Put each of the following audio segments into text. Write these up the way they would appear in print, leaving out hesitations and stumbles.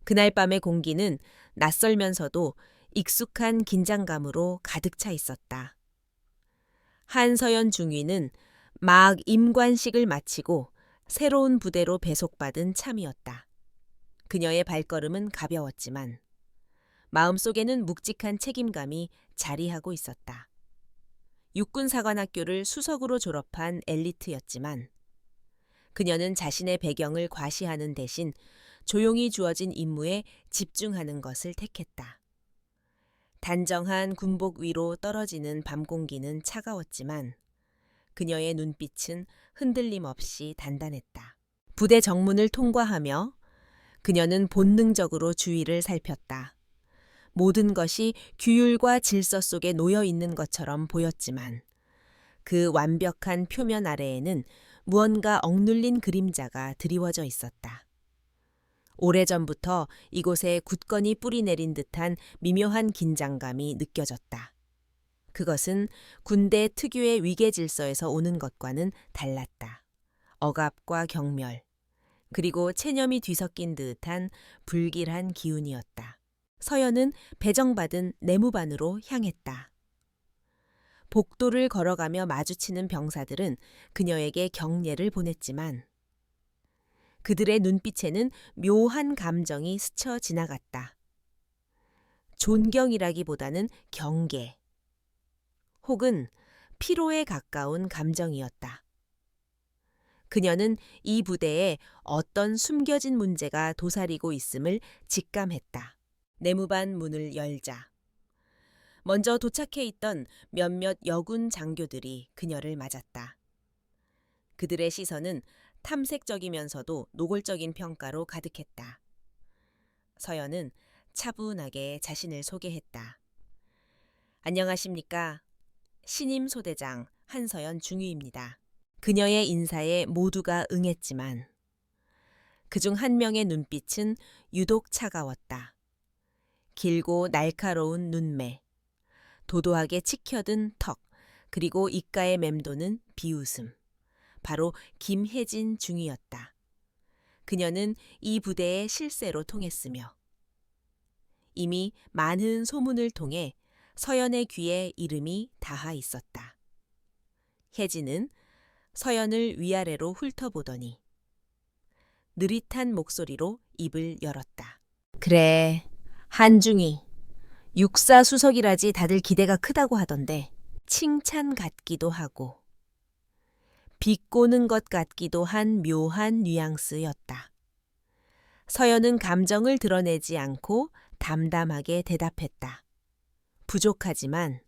그날 밤의 공기는 낯설면서도 익숙한 긴장감으로 가득 차 있었다. 한서연 중위는 막 임관식을 마치고 새로운 부대로 배속받은 참이었다. 그녀의 발걸음은 가벼웠지만 마음속에는 묵직한 책임감이 자리하고 있었다. 육군사관학교를 수석으로 졸업한 엘리트였지만 그녀는 자신의 배경을 과시하는 대신 조용히 주어진 임무에 집중하는 것을 택했다. 단정한 군복 위로 떨어지는 밤 공기는 차가웠지만 그녀의 눈빛은 흔들림 없이 단단했다. 부대 정문을 통과하며 그녀는 본능적으로 주위를 살폈다. 모든 것이 규율과 질서 속에 놓여 있는 것처럼 보였지만 그 완벽한 표면 아래에는 무언가 억눌린 그림자가 드리워져 있었다. 오래전부터 이곳에 굳건히 뿌리 내린 듯한 미묘한 긴장감이 느껴졌다. 그것은 군대 특유의 위계 질서에서 오는 것과는 달랐다. 억압과 경멸, 그리고 체념이 뒤섞인 듯한 불길한 기운이었다. 서연은 배정받은 내무반으로 향했다. 복도를 걸어가며 마주치는 병사들은 그녀에게 경례를 보냈지만 그들의 눈빛에는 묘한 감정이 스쳐 지나갔다. 존경이라기보다는 경계, 혹은 피로에 가까운 감정이었다. 그녀는 이 부대에 어떤 숨겨진 문제가 도사리고 있음을 직감했다. 내무반 문을 열자 먼저 도착해 있던 몇몇 여군 장교들이 그녀를 맞았다. 그들의 시선은 탐색적이면서도 노골적인 평가로 가득했다. 서연은 차분하게 자신을 소개했다. 안녕하십니까. 신임 소대장 한서연 중위입니다. 그녀의 인사에 모두가 응했지만 그중 한 명의 눈빛은 유독 차가웠다. 길고 날카로운 눈매, 도도하게 치켜든 턱, 그리고 입가에 맴도는 비웃음. 바로 김혜진 중위였다. 그녀는 이 부대의 실세로 통했으며 이미 많은 소문을 통해 서연의 귀에 이름이 닿아 있었다. 혜진은 서연을 위아래로 훑어보더니 느릿한 목소리로 입을 열었다. 그래, 한중이. 육사수석이라지 다들 기대가 크다고 하던데 칭찬 같기도 하고 비꼬는 것 같기도 한 묘한 뉘앙스였다. 서연은 감정을 드러내지 않고 담담하게 대답했다. 부족하지만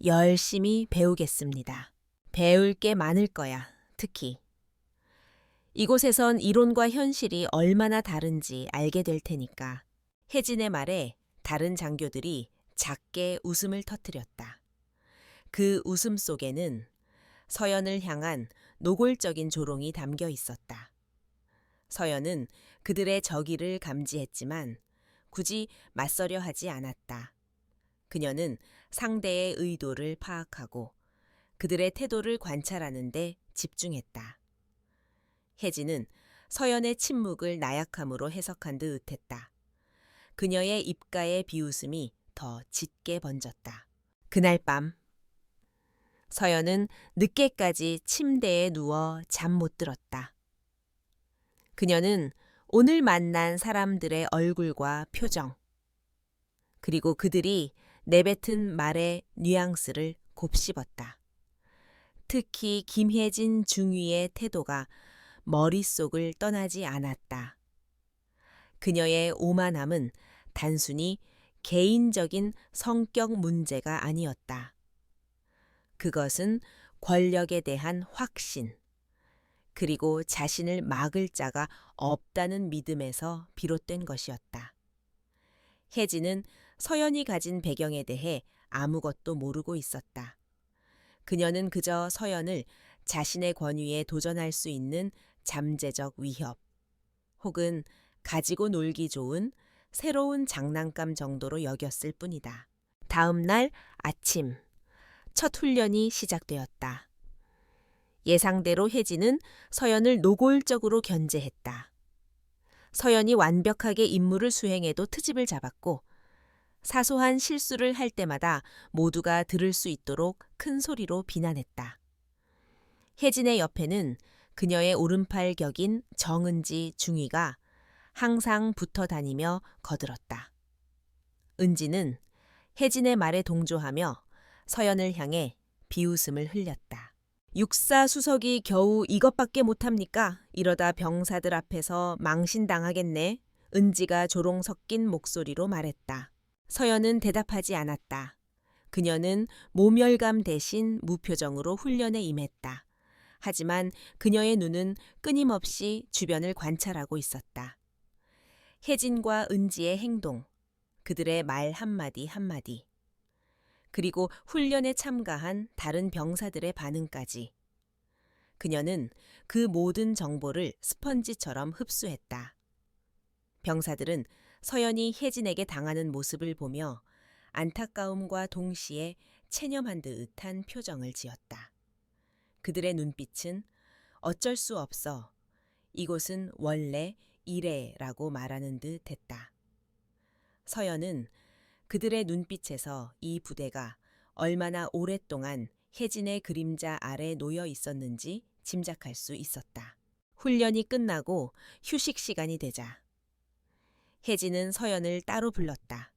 열심히 배우겠습니다. 배울 게 많을 거야, 특히. 이곳에선 이론과 현실이 얼마나 다른지 알게 될 테니까. 혜진의 말에 다른 장교들이 작게 웃음을 터뜨렸다. 그 웃음 속에는 서연을 향한 노골적인 조롱이 담겨 있었다. 서연은 그들의 적의를 감지했지만 굳이 맞서려 하지 않았다. 그녀는 상대의 의도를 파악하고 그들의 태도를 관찰하는 데 집중했다. 혜진은 서연의 침묵을 나약함으로 해석한 듯 했다. 그녀의 입가의 비웃음이 더 짙게 번졌다. 그날 밤 서연은 늦게까지 침대에 누워 잠 못 들었다. 그녀는 오늘 만난 사람들의 얼굴과 표정, 그리고 그들이 내뱉은 말의 뉘앙스를 곱씹었다. 특히 김혜진 중위의 태도가 머릿속을 떠나지 않았다. 그녀의 오만함은 단순히 개인적인 성격 문제가 아니었다. 그것은 권력에 대한 확신, 그리고 자신을 막을 자가 없다는 믿음에서 비롯된 것이었다. 혜진은 서연이 가진 배경에 대해 아무것도 모르고 있었다. 그녀는 그저 서연을 자신의 권위에 도전할 수 있는 잠재적 위협, 혹은 가지고 놀기 좋은 새로운 장난감 정도로 여겼을 뿐이다. 다음 날 아침, 첫 훈련이 시작되었다. 예상대로 혜진은 서연을 노골적으로 견제했다. 서연이 완벽하게 임무를 수행해도 트집을 잡았고 사소한 실수를 할 때마다 모두가 들을 수 있도록 큰 소리로 비난했다. 혜진의 옆에는 그녀의 오른팔 격인 정은지 중위가 항상 붙어 다니며 거들었다. 은지는 혜진의 말에 동조하며 서연을 향해 비웃음을 흘렸다. 육사수석이 겨우 이것밖에 못합니까? 이러다 병사들 앞에서 망신당하겠네. 은지가 조롱 섞인 목소리로 말했다. 서연은 대답하지 않았다. 그녀는 모멸감 대신 무표정으로 훈련에 임했다. 하지만 그녀의 눈은 끊임없이 주변을 관찰하고 있었다. 혜진과 은지의 행동, 그들의 말 한마디 한마디, 그리고 훈련에 참가한 다른 병사들의 반응까지. 그녀는 그 모든 정보를 스펀지처럼 흡수했다. 병사들은 서연이 혜진에게 당하는 모습을 보며 안타까움과 동시에 체념한 듯한 표정을 지었다. 그들의 눈빛은 어쩔 수 없어, 이곳은 원래 이래라고 말하는 듯 했다. 서연은 그들의 눈빛에서 이 부대가 얼마나 오랫동안 혜진의 그림자 아래 놓여 있었는지 짐작할 수 있었다. 훈련이 끝나고 휴식 시간이 되자 혜진은 서연을 따로 불렀다.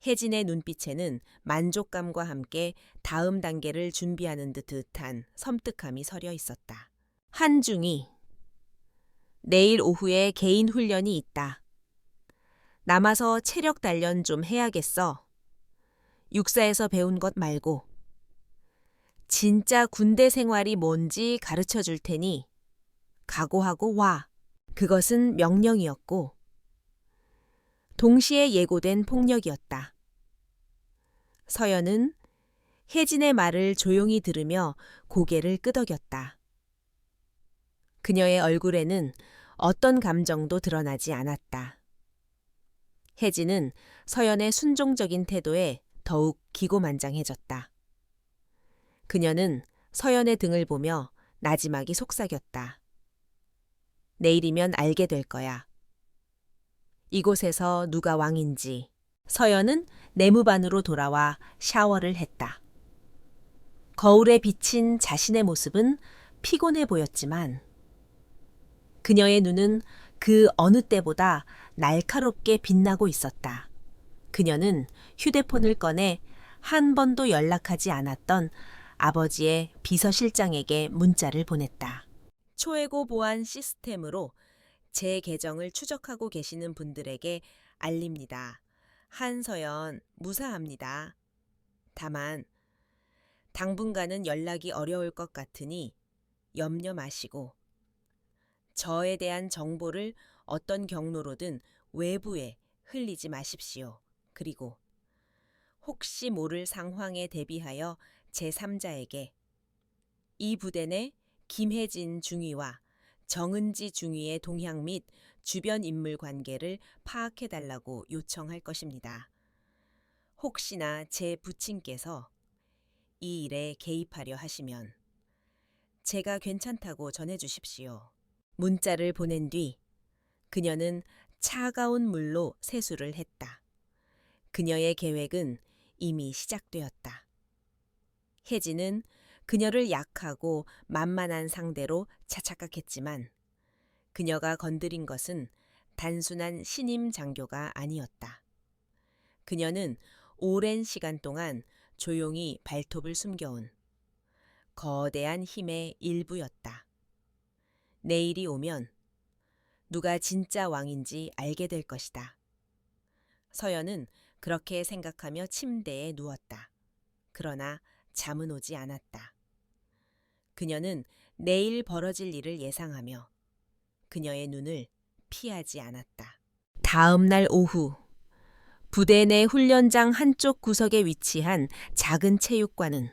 혜진의 눈빛에는 만족감과 함께 다음 단계를 준비하는 듯한 섬뜩함이 서려 있었다. 한중이, 내일 오후에 개인 훈련이 있다. 남아서 체력 단련 좀 해야겠어. 육사에서 배운 것 말고. 진짜 군대 생활이 뭔지 가르쳐 줄 테니 각오하고 와. 그것은 명령이었고 동시에 예고된 폭력이었다. 서연은 혜진의 말을 조용히 들으며 고개를 끄덕였다. 그녀의 얼굴에는 어떤 감정도 드러나지 않았다. 혜진은 서연의 순종적인 태도에 더욱 기고만장해졌다. 그녀는 서연의 등을 보며 나지막이 속삭였다. 내일이면 알게 될 거야. 이곳에서 누가 왕인지. 서연은 내무반으로 돌아와 샤워를 했다. 거울에 비친 자신의 모습은 피곤해 보였지만 그녀의 눈은 그 어느 때보다 날카롭게 빛나고 있었다. 그녀는 휴대폰을 꺼내 한 번도 연락하지 않았던 아버지의 비서실장에게 문자를 보냈다. 초예고 보안 시스템으로 제 계정을 추적하고 계시는 분들에게 알립니다. 한서연 무사합니다. 다만 당분간은 연락이 어려울 것 같으니 염려 마시고 저에 대한 정보를 어떤 경로로든 외부에 흘리지 마십시오. 그리고 혹시 모를 상황에 대비하여 제3자에게 이 부대 내 김혜진 중위와 정은지 중위의 동향 및 주변 인물 관계를 파악해달라고 요청할 것입니다. 혹시나 제 부친께서 이 일에 개입하려 하시면 제가 괜찮다고 전해주십시오. 문자를 보낸 뒤 그녀는 차가운 물로 세수를 했다. 그녀의 계획은 이미 시작되었다. 혜진은 그녀를 약하고 만만한 상대로 착각했지만 그녀가 건드린 것은 단순한 신임 장교가 아니었다. 그녀는 오랜 시간 동안 조용히 발톱을 숨겨온 거대한 힘의 일부였다. 내일이 오면 누가 진짜 왕인지 알게 될 것이다. 서연은 그렇게 생각하며 침대에 누웠다. 그러나 잠은 오지 않았다. 그녀는 내일 벌어질 일을 예상하며 그녀의 눈을 피하지 않았다. 다음 날 오후 부대 내 훈련장 한쪽 구석에 위치한 작은 체육관은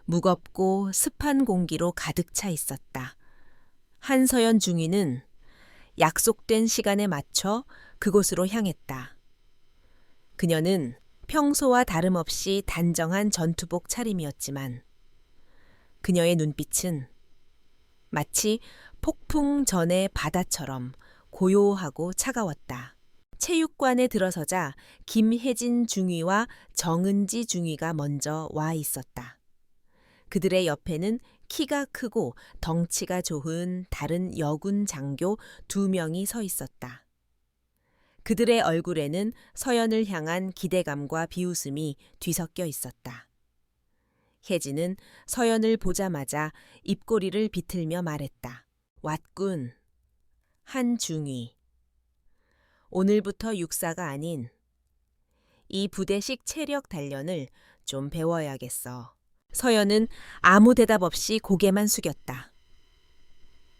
무겁고 습한 공기로 가득 차 있었다. 한서연 중위는 약속된 시간에 맞춰 그곳으로 향했다. 그녀는 평소와 다름없이 단정한 전투복 차림이었지만 그녀의 눈빛은 마치 폭풍 전의 바다처럼 고요하고 차가웠다. 체육관에 들어서자 김혜진 중위와 정은지 중위가 먼저 와 있었다. 그들의 옆에는 키가 크고 덩치가 좋은 다른 여군 장교 2명이 서 있었다. 그들의 얼굴에는 서연을 향한 기대감과 비웃음이 뒤섞여 있었다. 혜진은 서연을 보자마자 입꼬리를 비틀며 말했다. 왔군. 한중위. 오늘부터 육사가 아닌 이 부대식 체력 단련을 좀 배워야겠어. 서연은 아무 대답 없이 고개만 숙였다.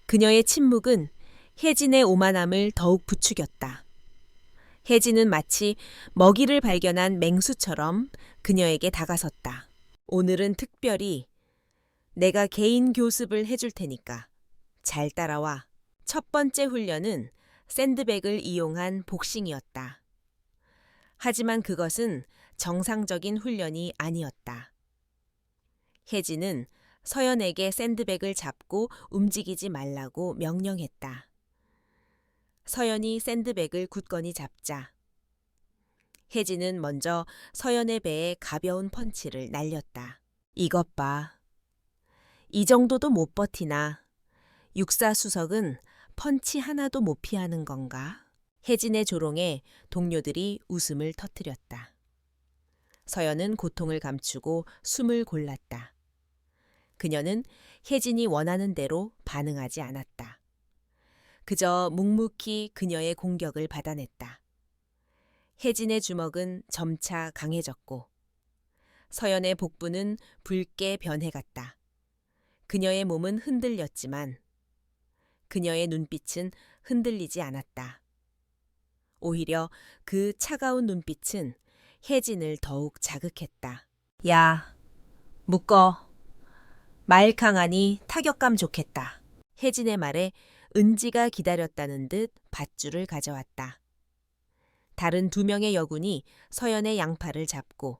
그녀의 침묵은 혜진의 오만함을 더욱 부추겼다. 혜진은 마치 먹이를 발견한 맹수처럼 그녀에게 다가섰다. 오늘은 특별히 내가 개인 교습을 해줄 테니까 잘 따라와. 첫 번째 훈련은 샌드백을 이용한 복싱이었다. 하지만 그것은 정상적인 훈련이 아니었다. 혜진은 서연에게 샌드백을 잡고 움직이지 말라고 명령했다. 서연이 샌드백을 굳건히 잡자 혜진은 먼저 서연의 배에 가벼운 펀치를 날렸다. 이것 봐. 이 정도도 못 버티나. 육사수석은 펀치 하나도 못 피하는 건가? 혜진의 조롱에 동료들이 웃음을 터뜨렸다. 서연은 고통을 감추고 숨을 골랐다. 그녀는 혜진이 원하는 대로 반응하지 않았다. 그저 묵묵히 그녀의 공격을 받아냈다. 혜진의 주먹은 점차 강해졌고 서연의 복부는 붉게 변해갔다. 그녀의 몸은 흔들렸지만 그녀의 눈빛은 흔들리지 않았다. 오히려 그 차가운 눈빛은 혜진을 더욱 자극했다. 야, 묶어. 말 강하니 타격감 좋겠다. 혜진의 말에 은지가 기다렸다는 듯 밧줄을 가져왔다. 다른 2명의 여군이 서연의 양팔을 잡고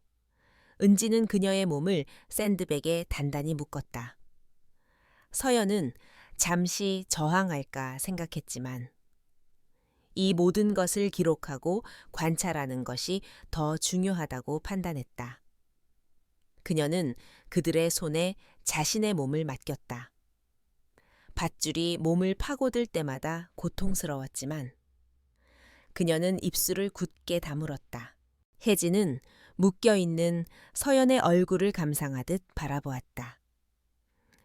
은지는 그녀의 몸을 샌드백에 단단히 묶었다. 서연은 잠시 저항할까 생각했지만 이 모든 것을 기록하고 관찰하는 것이 더 중요하다고 판단했다. 그녀는 그들의 손에 자신의 몸을 맡겼다. 밧줄이 몸을 파고들 때마다 고통스러웠지만 그녀는 입술을 굳게 다물었다. 혜진은 묶여있는 서연의 얼굴을 감상하듯 바라보았다.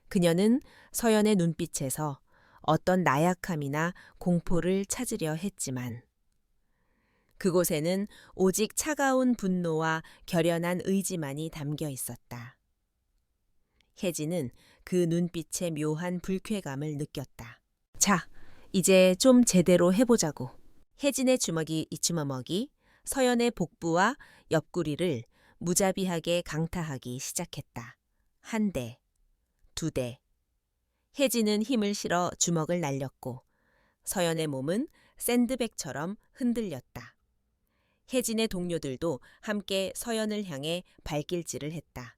그녀는 서연의 눈빛에서 어떤 나약함이나 공포를 찾으려 했지만 그곳에는 오직 차가운 분노와 결연한 의지만이 담겨 있었다. 혜진은 그 눈빛의 묘한 불쾌감을 느꼈다. 자, 이제 좀 제대로 해보자고. 혜진의 주먹이 이치머먹이 서연의 복부와 옆구리를 무자비하게 강타하기 시작했다. 1대, 2대. 혜진은 힘을 실어 주먹을 날렸고 서연의 몸은 샌드백처럼 흔들렸다. 혜진의 동료들도 함께 서연을 향해 발길질을 했다.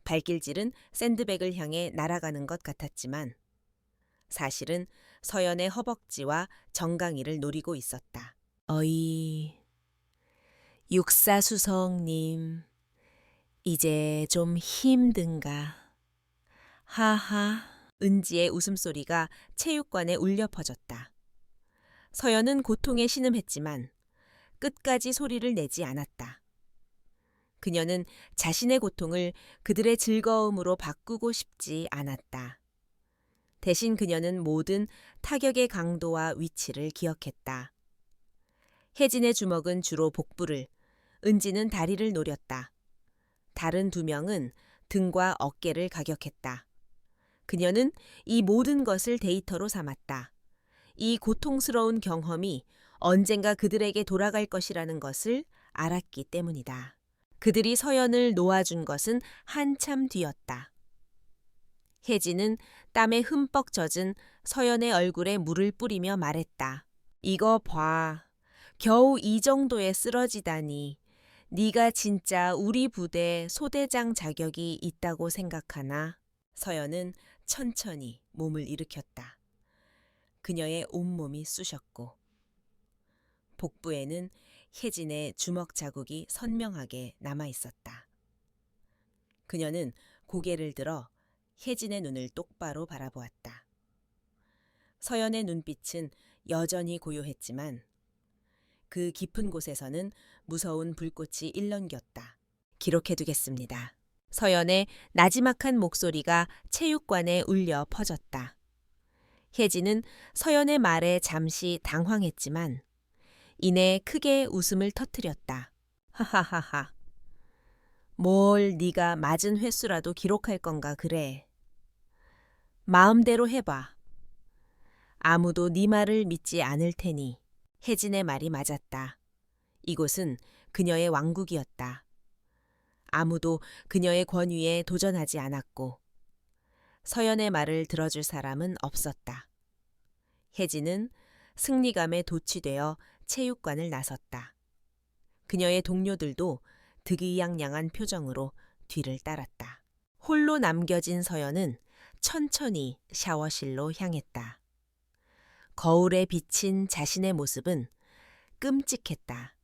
발길질은 샌드백을 향해 날아가는 것 같았지만 사실은 서연의 허벅지와 정강이를 노리고 있었다. 어이, 육사수석님, 이제 좀 힘든가? 하하. 은지의 웃음소리가 체육관에 울려 퍼졌다. 서연은 고통에 신음했지만 끝까지 소리를 내지 않았다. 그녀는 자신의 고통을 그들의 즐거움으로 바꾸고 싶지 않았다. 대신 그녀는 모든 타격의 강도와 위치를 기억했다. 혜진의 주먹은 주로 복부를, 은지는 다리를 노렸다. 다른 2명은 등과 어깨를 가격했다. 그녀는 이 모든 것을 데이터로 삼았다. 이 고통스러운 경험이 언젠가 그들에게 돌아갈 것이라는 것을 알았기 때문이다. 그들이 서연을 놓아준 것은 한참 뒤였다. 혜진은 땀에 흠뻑 젖은 서연의 얼굴에 물을 뿌리며 말했다. 이거 봐. 겨우 이 정도에 쓰러지다니. 네가 진짜 우리 부대 소대장 자격이 있다고 생각하나? 서연은 천천히 몸을 일으켰다. 그녀의 온몸이 쑤셨고 복부에는 혜진의 주먹 자국이 선명하게 남아 있었다. 그녀는 고개를 들어 혜진의 눈을 똑바로 바라보았다. 서연의 눈빛은 여전히 고요했지만 그 깊은 곳에서는 무서운 불꽃이 일렁겼다. 기록해두겠습니다. 서연의 나지막한 목소리가 체육관에 울려 퍼졌다. 혜진은 서연의 말에 잠시 당황했지만 이내 크게 웃음을 터뜨렸다. 하하하하. 뭘 네가 맞은 횟수라도 기록할 건가 그래. 마음대로 해봐. 아무도 네 말을 믿지 않을 테니. 혜진의 말이 맞았다. 이곳은 그녀의 왕국이었다. 아무도 그녀의 권위에 도전하지 않았고 서연의 말을 들어줄 사람은 없었다. 혜진은 승리감에 도취되어 체육관을 나섰다. 그녀의 동료들도 득이양양한 표정으로 뒤를 따랐다. 홀로 남겨진 서연은 천천히 샤워실로 향했다. 거울에 비친 자신의 모습은 끔찍했다.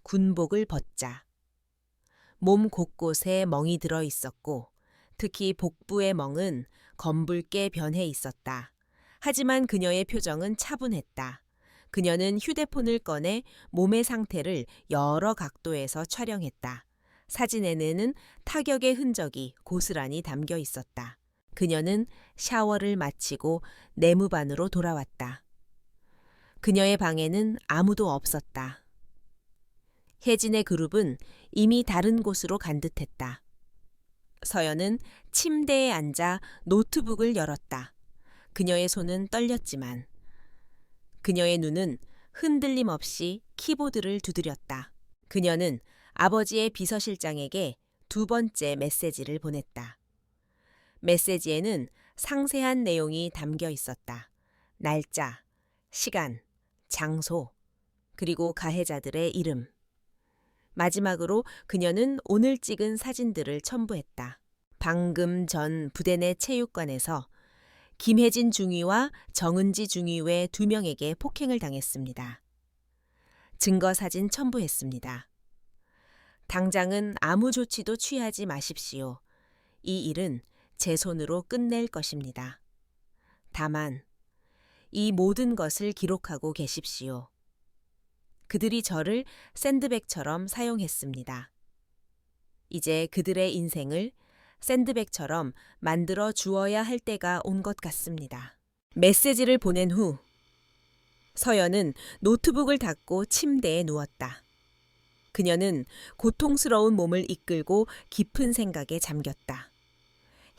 군복을 벗자. 몸 곳곳에 멍이 들어 있었고 특히 복부의 멍은 검붉게 변해 있었다. 하지만 그녀의 표정은 차분했다. 그녀는 휴대폰을 꺼내 몸의 상태를 여러 각도에서 촬영했다. 사진에는 타격의 흔적이 고스란히 담겨 있었다. 그녀는 샤워를 마치고 내무반으로 돌아왔다. 그녀의 방에는 아무도 없었다. 혜진의 그룹은 이미 다른 곳으로 간 듯했다. 서연은 침대에 앉아 노트북을 열었다. 그녀의 손은 떨렸지만 그녀의 눈은 흔들림 없이 키보드를 두드렸다. 그녀는 아버지의 비서실장에게 두 번째 메시지를 보냈다. 메시지에는 상세한 내용이 담겨 있었다. 날짜, 시간, 장소, 그리고 가해자들의 이름. 마지막으로 그녀는 오늘 찍은 사진들을 첨부했다. 방금 전 부대 내 체육관에서 김혜진 중위와 정은지 중위 외 2명에게 폭행을 당했습니다. 증거 사진 첨부했습니다. 당장은 아무 조치도 취하지 마십시오. 이 일은 제 손으로 끝낼 것입니다. 다만 이 모든 것을 기록하고 계십시오. 그들이 저를 샌드백처럼 사용했습니다. 이제 그들의 인생을 샌드백처럼 만들어 주어야 할 때가 온 것 같습니다. 메시지를 보낸 후 서연은 노트북을 닫고 침대에 누웠다. 그녀는 고통스러운 몸을 이끌고 깊은 생각에 잠겼다.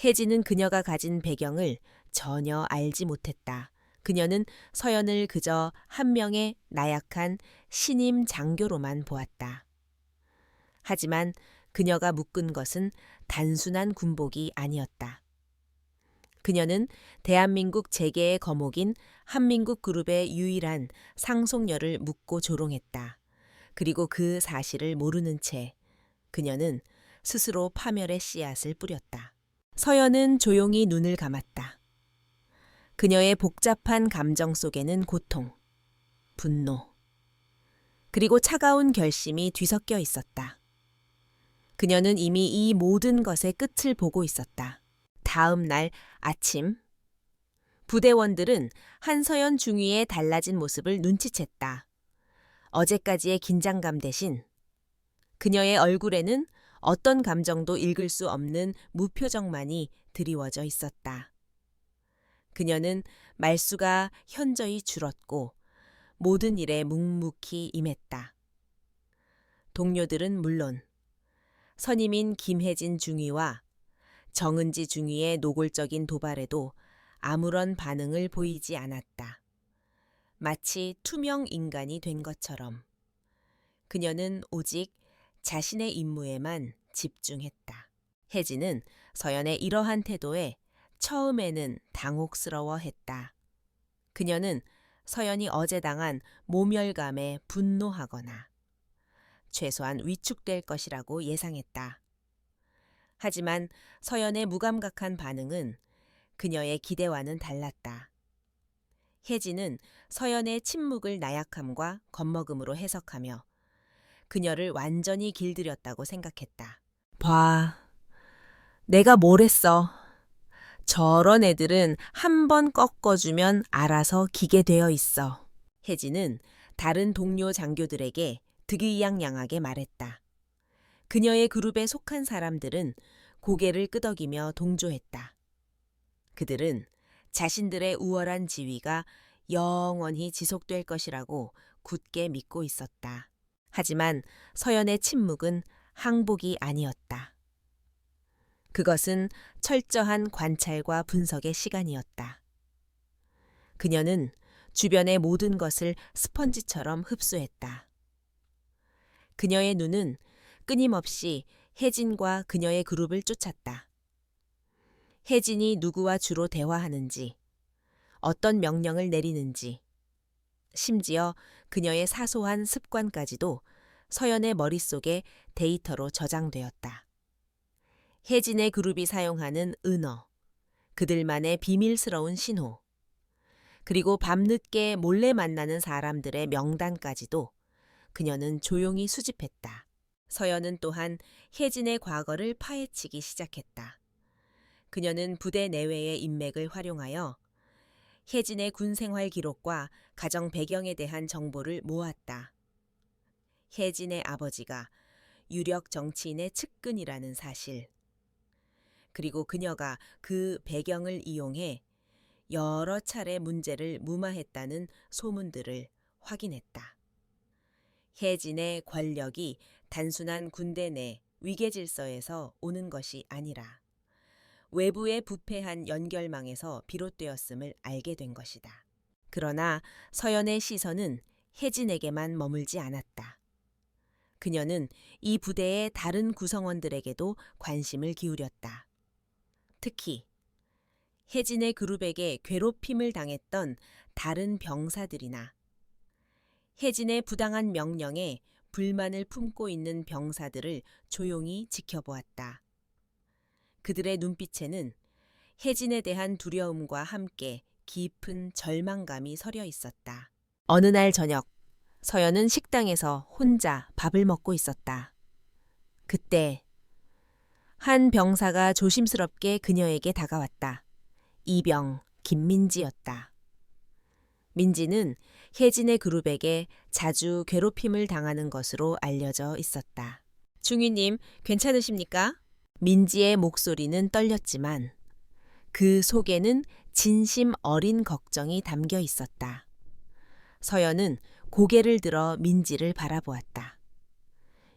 혜진은 그녀가 가진 배경을 전혀 알지 못했다. 그녀는 서연을 그저 한 명의 나약한 신임 장교로만 보았다. 하지만 그녀가 묶은 것은 단순한 군복이 아니었다. 그녀는 대한민국 재계의 거목인 한민국 그룹의 유일한 상속녀를 묻고 조롱했다. 그리고 그 사실을 모르는 채 그녀는 스스로 파멸의 씨앗을 뿌렸다. 서연은 조용히 눈을 감았다. 그녀의 복잡한 감정 속에는 고통, 분노, 그리고 차가운 결심이 뒤섞여 있었다. 그녀는 이미 이 모든 것의 끝을 보고 있었다. 다음 날 아침, 부대원들은 한서연 중위의 달라진 모습을 눈치챘다. 어제까지의 긴장감 대신 그녀의 얼굴에는 어떤 감정도 읽을 수 없는 무표정만이 드리워져 있었다. 그녀는 말수가 현저히 줄었고 모든 일에 묵묵히 임했다. 동료들은 물론 선임인 김혜진 중위와 정은지 중위의 노골적인 도발에도 아무런 반응을 보이지 않았다. 마치 투명 인간이 된 것처럼 그녀는 오직 자신의 임무에만 집중했다. 혜진은 서연의 이러한 태도에 처음에는 당혹스러워했다. 그녀는 서연이 어제 당한 모멸감에 분노하거나 최소한 위축될 것이라고 예상했다. 하지만 서연의 무감각한 반응은 그녀의 기대와는 달랐다. 혜진은 서연의 침묵을 나약함과 겁먹음으로 해석하며 그녀를 완전히 길들였다고 생각했다. 봐, 내가 뭘 했어. 저런 애들은 한 번 꺾어주면 알아서 기게 되어 있어. 혜진은 다른 동료 장교들에게 득의양양하게 말했다. 그녀의 그룹에 속한 사람들은 고개를 끄덕이며 동조했다. 그들은 자신들의 우월한 지위가 영원히 지속될 것이라고 굳게 믿고 있었다. 하지만 서연의 침묵은 항복이 아니었다. 그것은 철저한 관찰과 분석의 시간이었다. 그녀는 주변의 모든 것을 스펀지처럼 흡수했다. 그녀의 눈은 끊임없이 혜진과 그녀의 그룹을 쫓았다. 혜진이 누구와 주로 대화하는지, 어떤 명령을 내리는지, 심지어 그녀의 사소한 습관까지도 서연의 머릿속에 데이터로 저장되었다. 혜진의 그룹이 사용하는 은어, 그들만의 비밀스러운 신호, 그리고 밤늦게 몰래 만나는 사람들의 명단까지도 그녀는 조용히 수집했다. 서연은 또한 혜진의 과거를 파헤치기 시작했다. 그녀는 부대 내외의 인맥을 활용하여 혜진의 군 생활 기록과 가정 배경에 대한 정보를 모았다. 혜진의 아버지가 유력 정치인의 측근이라는 사실, 그리고 그녀가 그 배경을 이용해 여러 차례 문제를 무마했다는 소문들을 확인했다. 혜진의 권력이 단순한 군대 내 위계 질서에서 오는 것이 아니라 외부의 부패한 연결망에서 비롯되었음을 알게 된 것이다. 그러나 서연의 시선은 혜진에게만 머물지 않았다. 그녀는 이 부대의 다른 구성원들에게도 관심을 기울였다. 특히 혜진의 그룹에게 괴롭힘을 당했던 다른 병사들이나 혜진의 부당한 명령에 불만을 품고 있는 병사들을 조용히 지켜보았다. 그들의 눈빛에는 혜진에 대한 두려움과 함께 깊은 절망감이 서려 있었다. 어느 날 저녁, 서연은 식당에서 혼자 밥을 먹고 있었다. 그때 한 병사가 조심스럽게 그녀에게 다가왔다. 이병 김민지였다. 민지는 혜진의 그룹에게 자주 괴롭힘을 당하는 것으로 알려져 있었다. 중위님, 괜찮으십니까? 민지의 목소리는 떨렸지만 그 속에는 진심 어린 걱정이 담겨 있었다. 서연은 고개를 들어 민지를 바라보았다.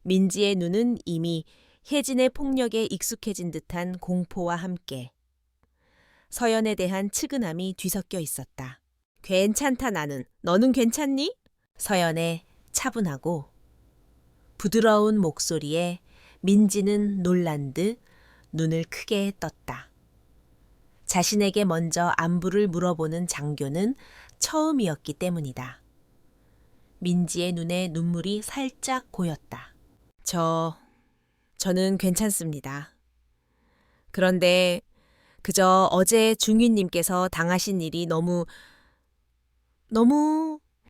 민지의 눈은 이미 혜진의 폭력에 익숙해진 듯한 공포와 함께 서연에 대한 측은함이 뒤섞여 있었다. 괜찮다 나는. 너는 괜찮니? 서연의 차분하고 부드러운 목소리에 민지는 놀란 듯 눈을 크게 떴다. 자신에게 먼저 안부를 물어보는 장교는 처음이었기 때문이다. 민지의 눈에 눈물이 살짝 고였다. 저는 괜찮습니다. 그런데 그저 어제 중위님께서 당하신 일이 너무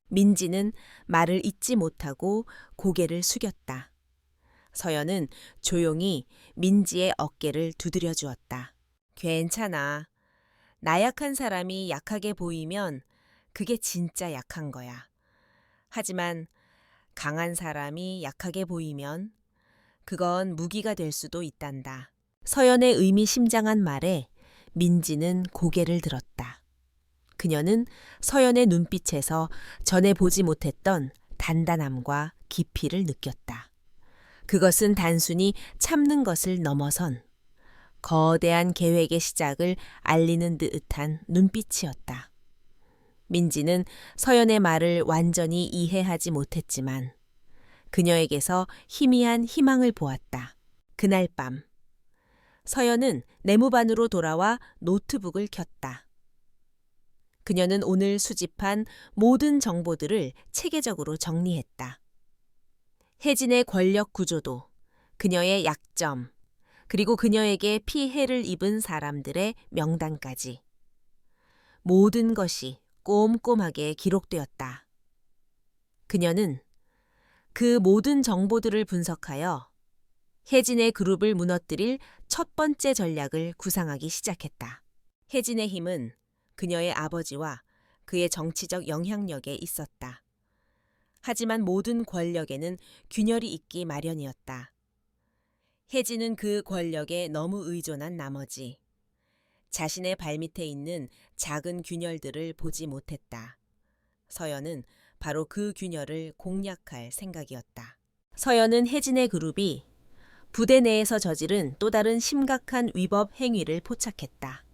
민지는 말을 잇지 못하고 고개를 숙였다. 서연은 조용히 민지의 어깨를 두드려 주었다. 괜찮아. 나약한 사람이 약하게 보이면 그게 진짜 약한 거야. 하지만 강한 사람이 약하게 보이면 그건 무기가 될 수도 있단다. 서연의 의미심장한 말에 민지는 고개를 들었다. 그녀는 서연의 눈빛에서 전에 보지 못했던 단단함과 깊이를 느꼈다. 그것은 단순히 참는 것을 넘어선 거대한 계획의 시작을 알리는 듯한 눈빛이었다. 민지는 서연의 말을 완전히 이해하지 못했지만 그녀에게서 희미한 희망을 보았다. 그날 밤 서연은 내무반으로 돌아와 노트북을 켰다. 그녀는 오늘 수집한 모든 정보들을 체계적으로 정리했다. 혜진의 권력 구조도, 그녀의 약점, 그리고 그녀에게 피해를 입은 사람들의 명단까지. 모든 것이 꼼꼼하게 기록되었다. 그녀는 그 모든 정보들을 분석하여 혜진의 그룹을 무너뜨릴 첫 번째 전략을 구상하기 시작했다. 혜진의 힘은 그녀의 아버지와 그의 정치적 영향력에 있었다. 하지만 모든 권력에는 균열이 있기 마련이었다. 혜진은 그 권력에 너무 의존한 나머지 자신의 발밑에 있는 작은 균열들을 보지 못했다. 서연은 바로 그 균열을 공략할 생각이었다. 서연은 혜진의 그룹이 부대 내에서 저지른 또 다른 심각한 위법 행위를 포착했다.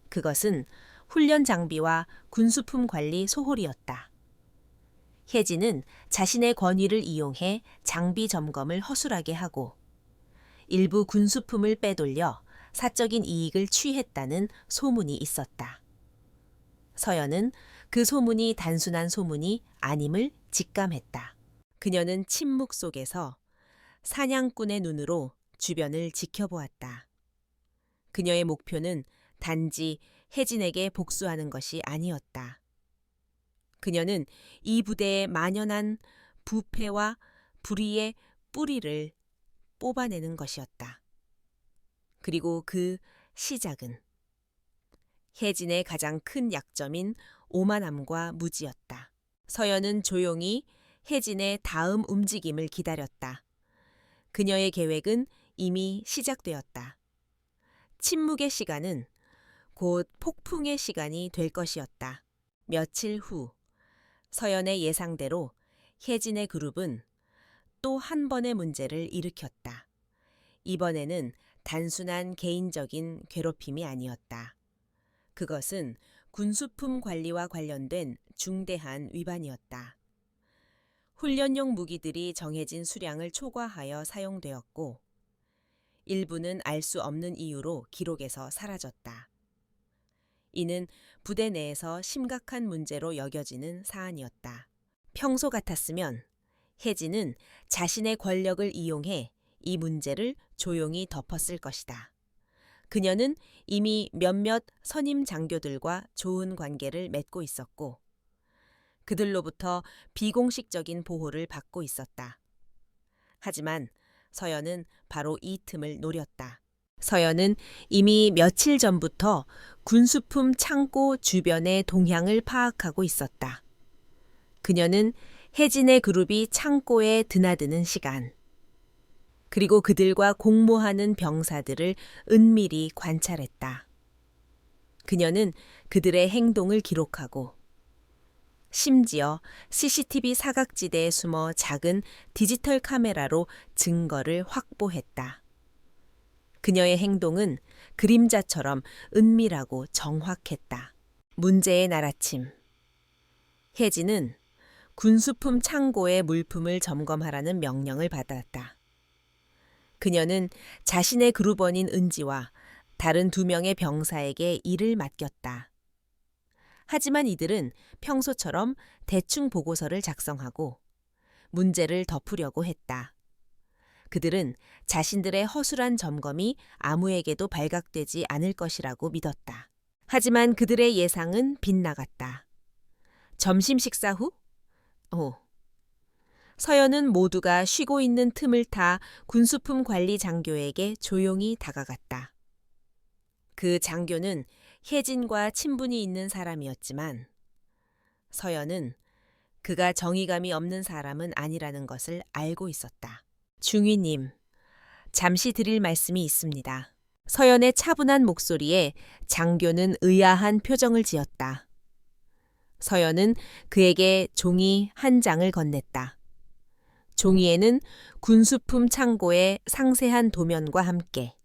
그것은 훈련 장비와 군수품 관리 소홀이었다. 혜진은 자신의 권위를 이용해 장비 점검을 허술하게 하고 일부 군수품을 빼돌려 사적인 이익을 취했다는 소문이 있었다. 서연은 그 소문이 단순한 소문이 아님을 직감했다. 그녀는 침묵 속에서 사냥꾼의 눈으로 주변을 지켜보았다. 그녀의 목표는 단지 혜진에게 복수하는 것이 아니었다. 그녀는 이 부대에 만연한 부패와 불의의 뿌리를 뽑아내는 것이었다. 그리고 그 시작은 혜진의 가장 큰 약점인 오만함과 무지였다. 서연은 조용히 혜진의 다음 움직임을 기다렸다. 그녀의 계획은 이미 시작되었다. 침묵의 시간은 곧 폭풍의 시간이 될 것이었다. 며칠 후 서연의 예상대로 혜진의 그룹은 또 한 번의 문제를 일으켰다. 이번에는 단순한 개인적인 괴롭힘이 아니었다. 그것은 군수품 관리와 관련된 중대한 위반이었다. 훈련용 무기들이 정해진 수량을 초과하여 사용되었고 일부는 알 수 없는 이유로 기록에서 사라졌다. 이는 부대 내에서 심각한 문제로 여겨지는 사안이었다. 평소 같았으면 혜진은 자신의 권력을 이용해 이 문제를 조용히 덮었을 것이다. 그녀는 이미 몇몇 선임 장교들과 좋은 관계를 맺고 있었고 그들로부터 비공식적인 보호를 받고 있었다. 하지만 서연은 바로 이 틈을 노렸다. 서연은 이미 며칠 전부터 군수품 창고 주변의 동향을 파악하고 있었다. 그녀는 혜진의 그룹이 창고에 드나드는 시간, 그리고 그들과 공모하는 병사들을 은밀히 관찰했다. 그녀는 그들의 행동을 기록하고 심지어 CCTV 사각지대에 숨어 작은 디지털 카메라로 증거를 확보했다. 그녀의 행동은 그림자처럼 은밀하고 정확했다. 문제의 날 아침, 혜진은 군수품 창고의 물품을 점검하라는 명령을 받았다. 그녀는 자신의 그룹원인 은지와 다른 2명의 병사에게 일을 맡겼다. 하지만 이들은 평소처럼 대충 보고서를 작성하고 문제를 덮으려고 했다. 그들은 자신들의 허술한 점검이 아무에게도 발각되지 않을 것이라고 믿었다. 하지만 그들의 예상은 빗나갔다. 점심 식사 후? 서연은 모두가 쉬고 있는 틈을 타 군수품 관리 장교에게 조용히 다가갔다. 그 장교는 혜진과 친분이 있는 사람이었지만 서연은 그가 정의감이 없는 사람은 아니라는 것을 알고 있었다. 중위님, 잠시 드릴 말씀이 있습니다. 서연의 차분한 목소리에 장교는 의아한 표정을 지었다. 서연은 그에게 종이 한 장을 건넸다. 종이에는 군수품 창고의 상세한 도면과 함께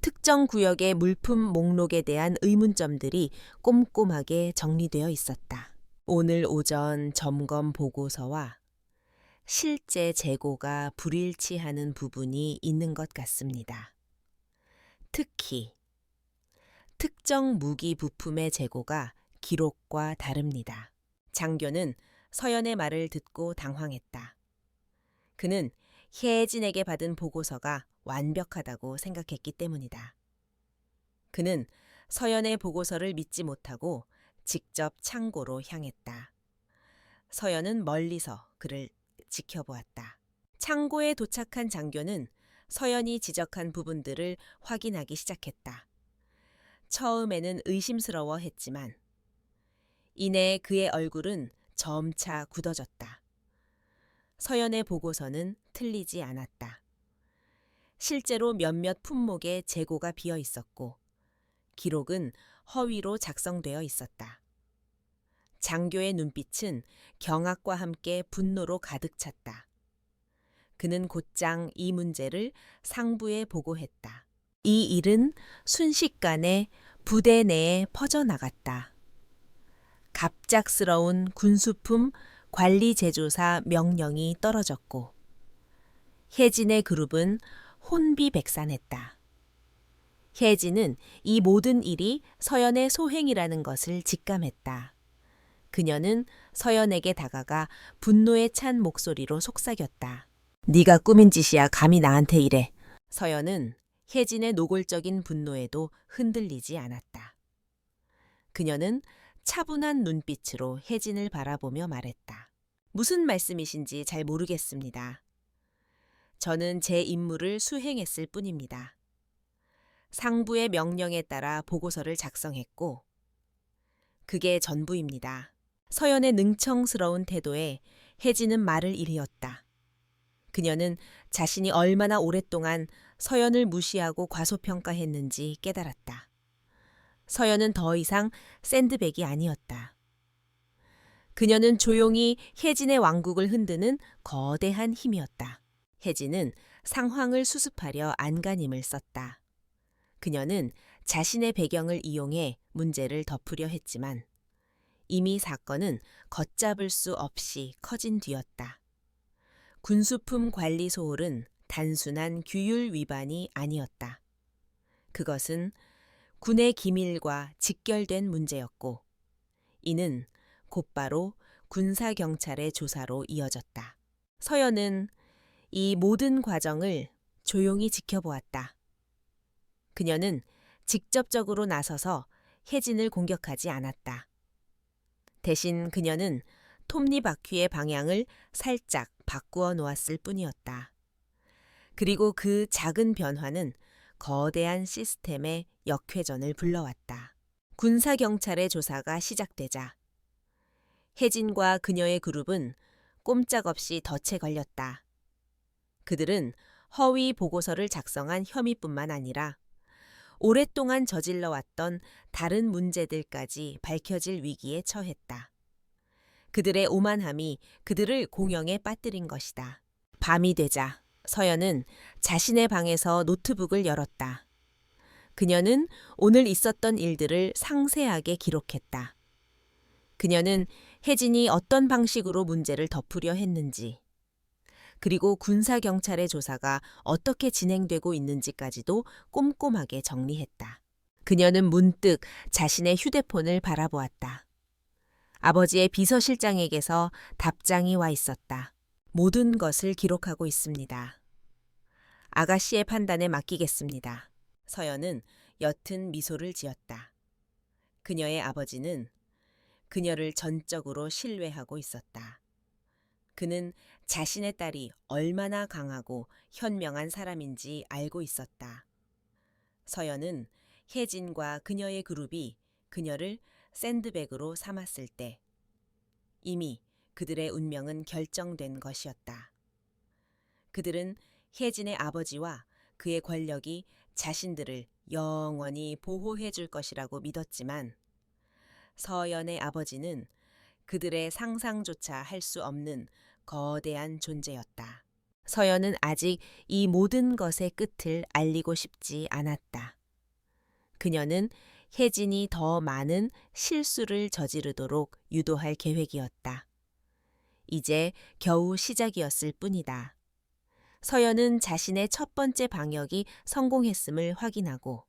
특정 구역의 물품 목록에 대한 의문점들이 꼼꼼하게 정리되어 있었다. 오늘 오전 점검 보고서와 실제 재고가 불일치하는 부분이 있는 것 같습니다. 특히 특정 무기 부품의 재고가 기록과 다릅니다. 장교는 서연의 말을 듣고 당황했다. 그는 혜진에게 받은 보고서가 완벽하다고 생각했기 때문이다. 그는 서연의 보고서를 믿지 못하고 직접 창고로 향했다. 서연은 멀리서 그를 지켜보았다. 창고에 도착한 장교는 서연이 지적한 부분들을 확인하기 시작했다. 처음에는 의심스러워했지만 이내 그의 얼굴은 점차 굳어졌다. 서연의 보고서는 틀리지 않았다. 실제로 몇몇 품목에 재고가 비어 있었고 기록은 허위로 작성되어 있었다. 장교의 눈빛은 경악과 함께 분노로 가득 찼다. 그는 곧장 이 문제를 상부에 보고했다. 이 일은 순식간에 부대 내에 퍼져나갔다. 갑작스러운 군수품 관리 제조사 명령이 떨어졌고 혜진의 그룹은 혼비백산했다. 혜진은 이 모든 일이 서연의 소행이라는 것을 직감했다. 그녀는 서연에게 다가가 분노에 찬 목소리로 속삭였다. 네가 꾸민 짓이야 감히 나한테 이래. 서연은 혜진의 노골적인 분노에도 흔들리지 않았다. 그녀는 차분한 눈빛으로 혜진을 바라보며 말했다. 무슨 말씀이신지 잘 모르겠습니다. 저는 제 임무를 수행했을 뿐입니다. 상부의 명령에 따라 보고서를 작성했고 그게 전부입니다. 서연의 능청스러운 태도에 혜진은 말을 잃었다. 그녀는 자신이 얼마나 오랫동안 서연을 무시하고 과소평가했는지 깨달았다. 서연은 더 이상 샌드백이 아니었다. 그녀는 조용히 혜진의 왕국을 흔드는 거대한 힘이었다. 혜진은 상황을 수습하려 안간힘을 썼다. 그녀는 자신의 배경을 이용해 문제를 덮으려 했지만 이미 사건은 걷잡을 수 없이 커진 뒤였다. 군수품 관리 소홀은 단순한 규율 위반이 아니었다. 그것은 군의 기밀과 직결된 문제였고 이는 곧바로 군사경찰의 조사로 이어졌다. 서연은 이 모든 과정을 조용히 지켜보았다. 그녀는 직접적으로 나서서 혜진을 공격하지 않았다. 대신 그녀는 톱니바퀴의 방향을 살짝 바꾸어 놓았을 뿐이었다. 그리고 그 작은 변화는 거대한 시스템의 역회전을 불러왔다. 군사경찰의 조사가 시작되자 혜진과 그녀의 그룹은 꼼짝없이 덫에 걸렸다. 그들은 허위 보고서를 작성한 혐의뿐만 아니라 오랫동안 저질러왔던 다른 문제들까지 밝혀질 위기에 처했다. 그들의 오만함이 그들을 공영에 빠뜨린 것이다. 밤이 되자 서연은 자신의 방에서 노트북을 열었다. 그녀는 오늘 있었던 일들을 상세하게 기록했다. 그녀는 혜진이 어떤 방식으로 문제를 덮으려 했는지, 그리고 군사경찰의 조사가 어떻게 진행되고 있는지까지도 꼼꼼하게 정리했다. 그녀는 문득 자신의 휴대폰을 바라보았다. 아버지의 비서실장에게서 답장이 와 있었다. 모든 것을 기록하고 있습니다. 아가씨의 판단에 맡기겠습니다. 서연은 옅은 미소를 지었다. 그녀의 아버지는 그녀를 전적으로 신뢰하고 있었다. 그는 자신의 딸이 얼마나 강하고 현명한 사람인지 알고 있었다. 서연은 혜진과 그녀의 그룹이 그녀를 샌드백으로 삼았을 때 이미 그들의 운명은 결정된 것이었다. 그들은 혜진의 아버지와 그의 권력이 자신들을 영원히 보호해 줄 것이라고 믿었지만 서연의 아버지는 그들의 상상조차 할 수 없는 거대한 존재였다. 서연은 아직 이 모든 것의 끝을 알리고 싶지 않았다. 그녀는 혜진이 더 많은 실수를 저지르도록 유도할 계획이었다. 이제 겨우 시작이었을 뿐이다. 서연은 자신의 첫 번째 방역이 성공했음을 확인하고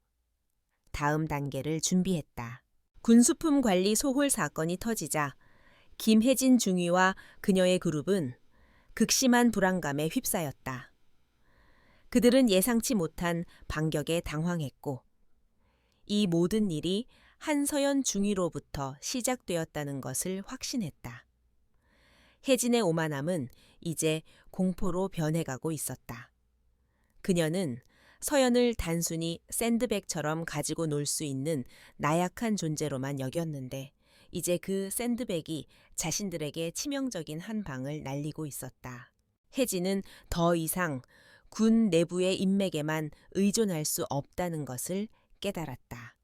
다음 단계를 준비했다. 군수품 관리 소홀 사건이 터지자 김혜진 중위와 그녀의 그룹은 극심한 불안감에 휩싸였다. 그들은 예상치 못한 반격에 당황했고 이 모든 일이 한서연 중위로부터 시작되었다는 것을 확신했다. 혜진의 오만함은 이제 공포로 변해가고 있었다. 그녀는 서연을 단순히 샌드백처럼 가지고 놀 수 있는 나약한 존재로만 여겼는데 이제 그 샌드백이 자신들에게 치명적인 한 방을 날리고 있었다. 혜진은 더 이상 군 내부의 인맥에만 의존할 수 없다는 것을 깨달았다.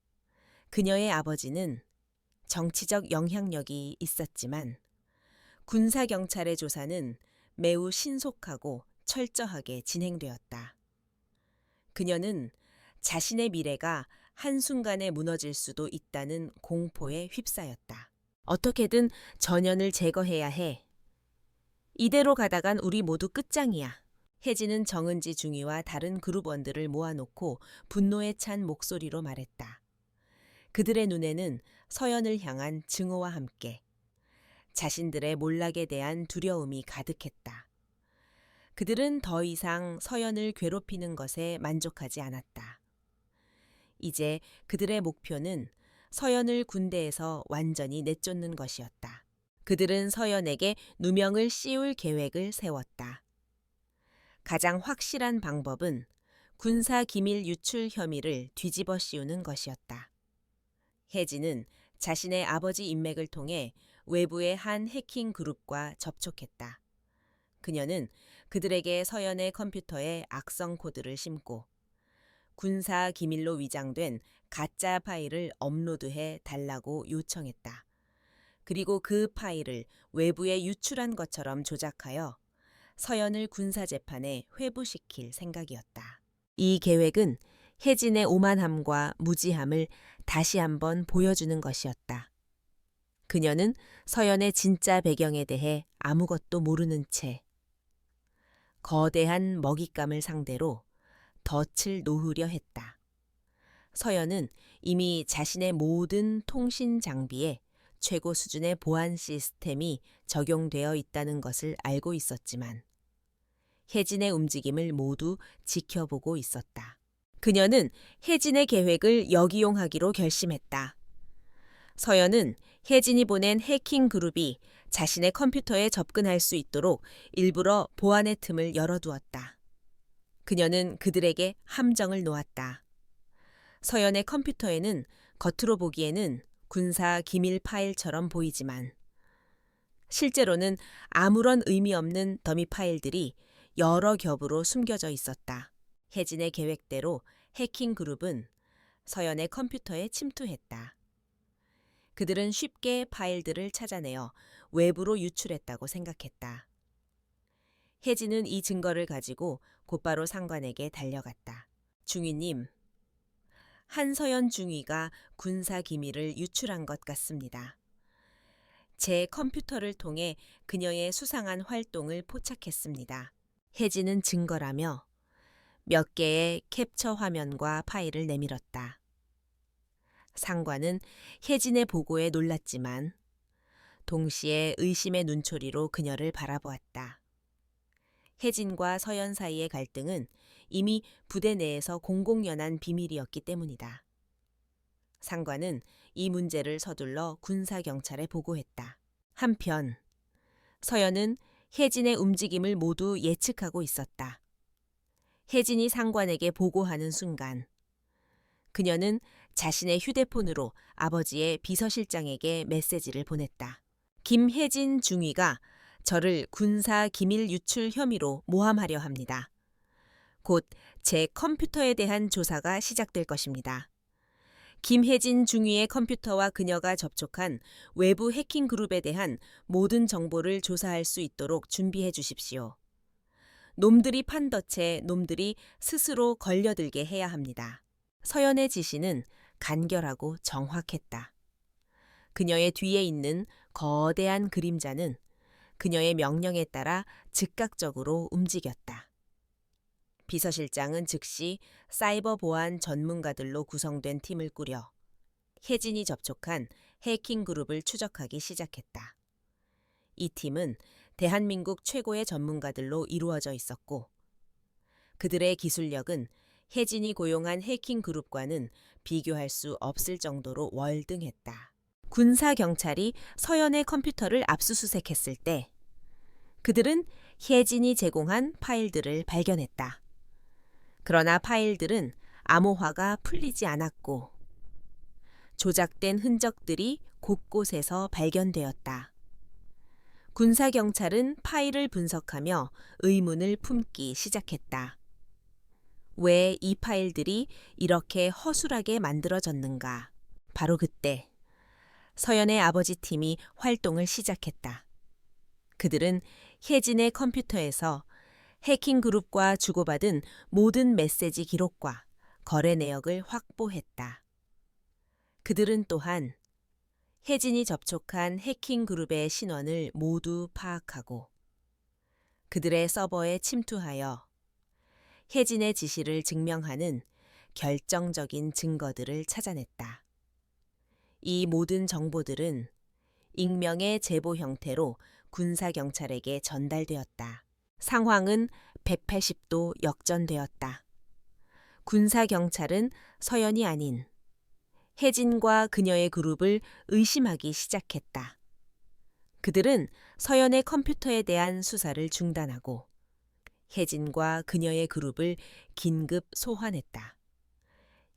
그녀의 아버지는 정치적 영향력이 있었지만 군사경찰의 조사는 매우 신속하고 철저하게 진행되었다. 그녀는 자신의 미래가 한순간에 무너질 수도 있다는 공포에 휩싸였다. 어떻게든 전연을 제거해야 해. 이대로 가다간 우리 모두 끝장이야. 혜진은 정은지 중위와 다른 그룹원들을 모아놓고 분노에 찬 목소리로 말했다. 그들의 눈에는 서연을 향한 증오와 함께 자신들의 몰락에 대한 두려움이 가득했다. 그들은 더 이상 서연을 괴롭히는 것에 만족하지 않았다. 이제 그들의 목표는 서연을 군대에서 완전히 내쫓는 것이었다. 그들은 서연에게 누명을 씌울 계획을 세웠다. 가장 확실한 방법은 군사 기밀 유출 혐의를 뒤집어 씌우는 것이었다. 혜진은 자신의 아버지 인맥을 통해 외부의 한 해킹 그룹과 접촉했다. 그녀는 그들에게 서연의 컴퓨터에 악성 코드를 심고 군사 기밀로 위장된 가짜 파일을 업로드해 달라고 요청했다. 그리고 그 파일을 외부에 유출한 것처럼 조작하여 서연을 군사재판에 회부시킬 생각이었다. 이 계획은 혜진의 오만함과 무지함을 다시 한번 보여주는 것이었다. 그녀는 서연의 진짜 배경에 대해 아무것도 모르는 채 거대한 먹잇감을 상대로 덫을 놓으려 했다. 서연은 이미 자신의 모든 통신 장비에 최고 수준의 보안 시스템이 적용되어 있다는 것을 알고 있었지만 혜진의 움직임을 모두 지켜보고 있었다. 그녀는 혜진의 계획을 역이용하기로 결심했다. 서연은 혜진이 보낸 해킹 그룹이 자신의 컴퓨터에 접근할 수 있도록 일부러 보안의 틈을 열어두었다. 그녀는 그들에게 함정을 놓았다. 서연의 컴퓨터에는 겉으로 보기에는 군사 기밀 파일처럼 보이지만 실제로는 아무런 의미 없는 더미 파일들이 여러 겹으로 숨겨져 있었다. 혜진의 계획대로 해킹 그룹은 서연의 컴퓨터에 침투했다. 그들은 쉽게 파일들을 찾아내어 외부로 유출했다고 생각했다. 혜진은 이 증거를 가지고 곧바로 상관에게 달려갔다. 중위님, 한서연 중위가 군사 기밀을 유출한 것 같습니다. 제 컴퓨터를 통해 그녀의 수상한 활동을 포착했습니다. 혜진은 증거라며 몇 개의 캡처 화면과 파일을 내밀었다. 상관은 혜진의 보고에 놀랐지만 동시에 의심의 눈초리로 그녀를 바라보았다. 혜진과 서연 사이의 갈등은 이미 부대 내에서 공공연한 비밀이었기 때문이다. 상관은 이 문제를 서둘러 군사경찰에 보고했다. 한편 서연은 혜진의 움직임을 모두 예측하고 있었다. 혜진이 상관에게 보고하는 순간 그녀는 자신의 휴대폰으로 아버지의 비서실장에게 메시지를 보냈다. 김혜진 중위가 저를 군사 기밀 유출 혐의로 모함하려 합니다. 곧 제 컴퓨터에 대한 조사가 시작될 것입니다. 김혜진 중위의 컴퓨터와 그녀가 접촉한 외부 해킹 그룹에 대한 모든 정보를 조사할 수 있도록 준비해 주십시오. 놈들이 판덫에 놈들이 스스로 걸려들게 해야 합니다. 서연의 지시는 간결하고 정확했다. 그녀의 뒤에 있는 거대한 그림자는 그녀의 명령에 따라 즉각적으로 움직였다. 비서실장은 즉시 사이버 보안 전문가들로 구성된 팀을 꾸려 혜진이 접촉한 해킹 그룹을 추적하기 시작했다. 이 팀은 대한민국 최고의 전문가들로 이루어져 있었고 그들의 기술력은 혜진이 고용한 해킹 그룹과는 비교할 수 없을 정도로 월등했다. 군사 경찰이 서연의 컴퓨터를 압수수색했을 때 그들은 혜진이 제공한 파일들을 발견했다. 그러나 파일들은 암호화가 풀리지 않았고 조작된 흔적들이 곳곳에서 발견되었다. 군사경찰은 파일을 분석하며 의문을 품기 시작했다. 왜 이 파일들이 이렇게 허술하게 만들어졌는가? 바로 그때 서연의 아버지 팀이 활동을 시작했다. 그들은 혜진의 컴퓨터에서 해킹 그룹과 주고받은 모든 메시지 기록과 거래 내역을 확보했다. 그들은 또한 혜진이 접촉한 해킹 그룹의 신원을 모두 파악하고 그들의 서버에 침투하여 혜진의 지시를 증명하는 결정적인 증거들을 찾아냈다. 이 모든 정보들은 익명의 제보 형태로 군사경찰에게 전달되었다. 상황은 180도 역전되었다. 군사경찰은 서연이 아닌 혜진과 그녀의 그룹을 의심하기 시작했다. 그들은 서연의 컴퓨터에 대한 수사를 중단하고 혜진과 그녀의 그룹을 긴급 소환했다.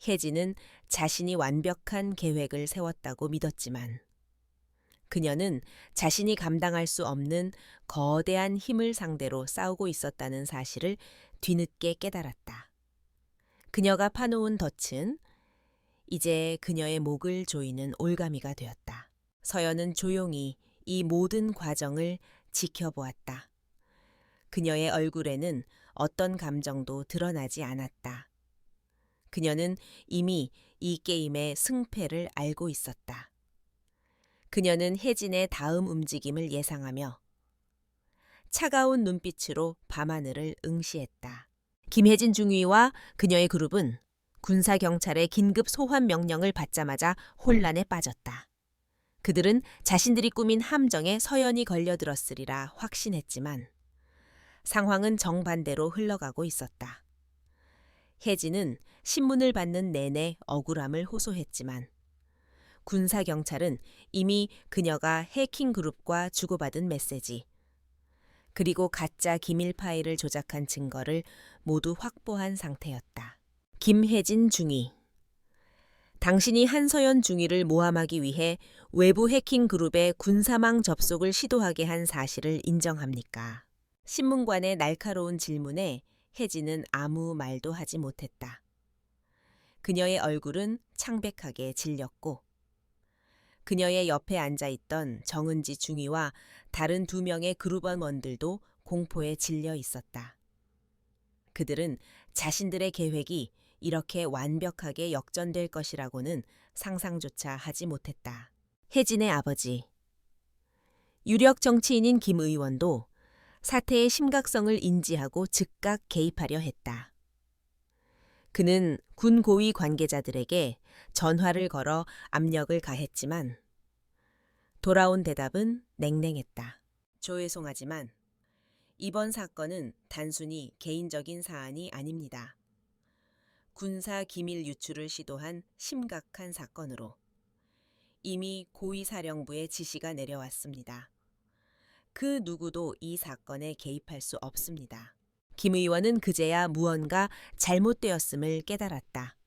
혜진은 자신이 완벽한 계획을 세웠다고 믿었지만 그녀는 자신이 감당할 수 없는 거대한 힘을 상대로 싸우고 있었다는 사실을 뒤늦게 깨달았다. 그녀가 파놓은 덫은 이제 그녀의 목을 조이는 올가미가 되었다. 서연은 조용히 이 모든 과정을 지켜보았다. 그녀의 얼굴에는 어떤 감정도 드러나지 않았다. 그녀는 이미 이 게임의 승패를 알고 있었다. 그녀는 혜진의 다음 움직임을 예상하며 차가운 눈빛으로 밤하늘을 응시했다. 김혜진 중위와 그녀의 그룹은 군사경찰의 긴급 소환 명령을 받자마자 혼란에 빠졌다. 그들은 자신들이 꾸민 함정에 서연이 걸려들었으리라 확신했지만 상황은 정반대로 흘러가고 있었다. 혜진은 신문을 받는 내내 억울함을 호소했지만 군사경찰은 이미 그녀가 해킹 그룹과 주고받은 메시지 그리고 가짜 기밀 파일을 조작한 증거를 모두 확보한 상태였다. 김혜진 중위. 당신이 한서연 중위를 모함하기 위해 외부 해킹 그룹의 군사망 접속을 시도하게 한 사실을 인정합니까? 신문관의 날카로운 질문에 혜진은 아무 말도 하지 못했다. 그녀의 얼굴은 창백하게 질렸고 그녀의 옆에 앉아있던 정은지 중위와 다른 2명의 그룹원들도 공포에 질려 있었다. 그들은 자신들의 계획이 이렇게 완벽하게 역전될 것이라고는 상상조차 하지 못했다. 혜진의 아버지. 유력 정치인인 김 의원도 사태의 심각성을 인지하고 즉각 개입하려 했다. 그는 군 고위 관계자들에게 전화를 걸어 압력을 가했지만 돌아온 대답은 냉랭했다. 죄송하지만 이번 사건은 단순히 개인적인 사안이 아닙니다. 군사 기밀 유출을 시도한 심각한 사건으로 이미 고위사령부의 지시가 내려왔습니다. 그 누구도 이 사건에 개입할 수 없습니다. 김 의원은 그제야 무언가 잘못되었음을 깨달았다.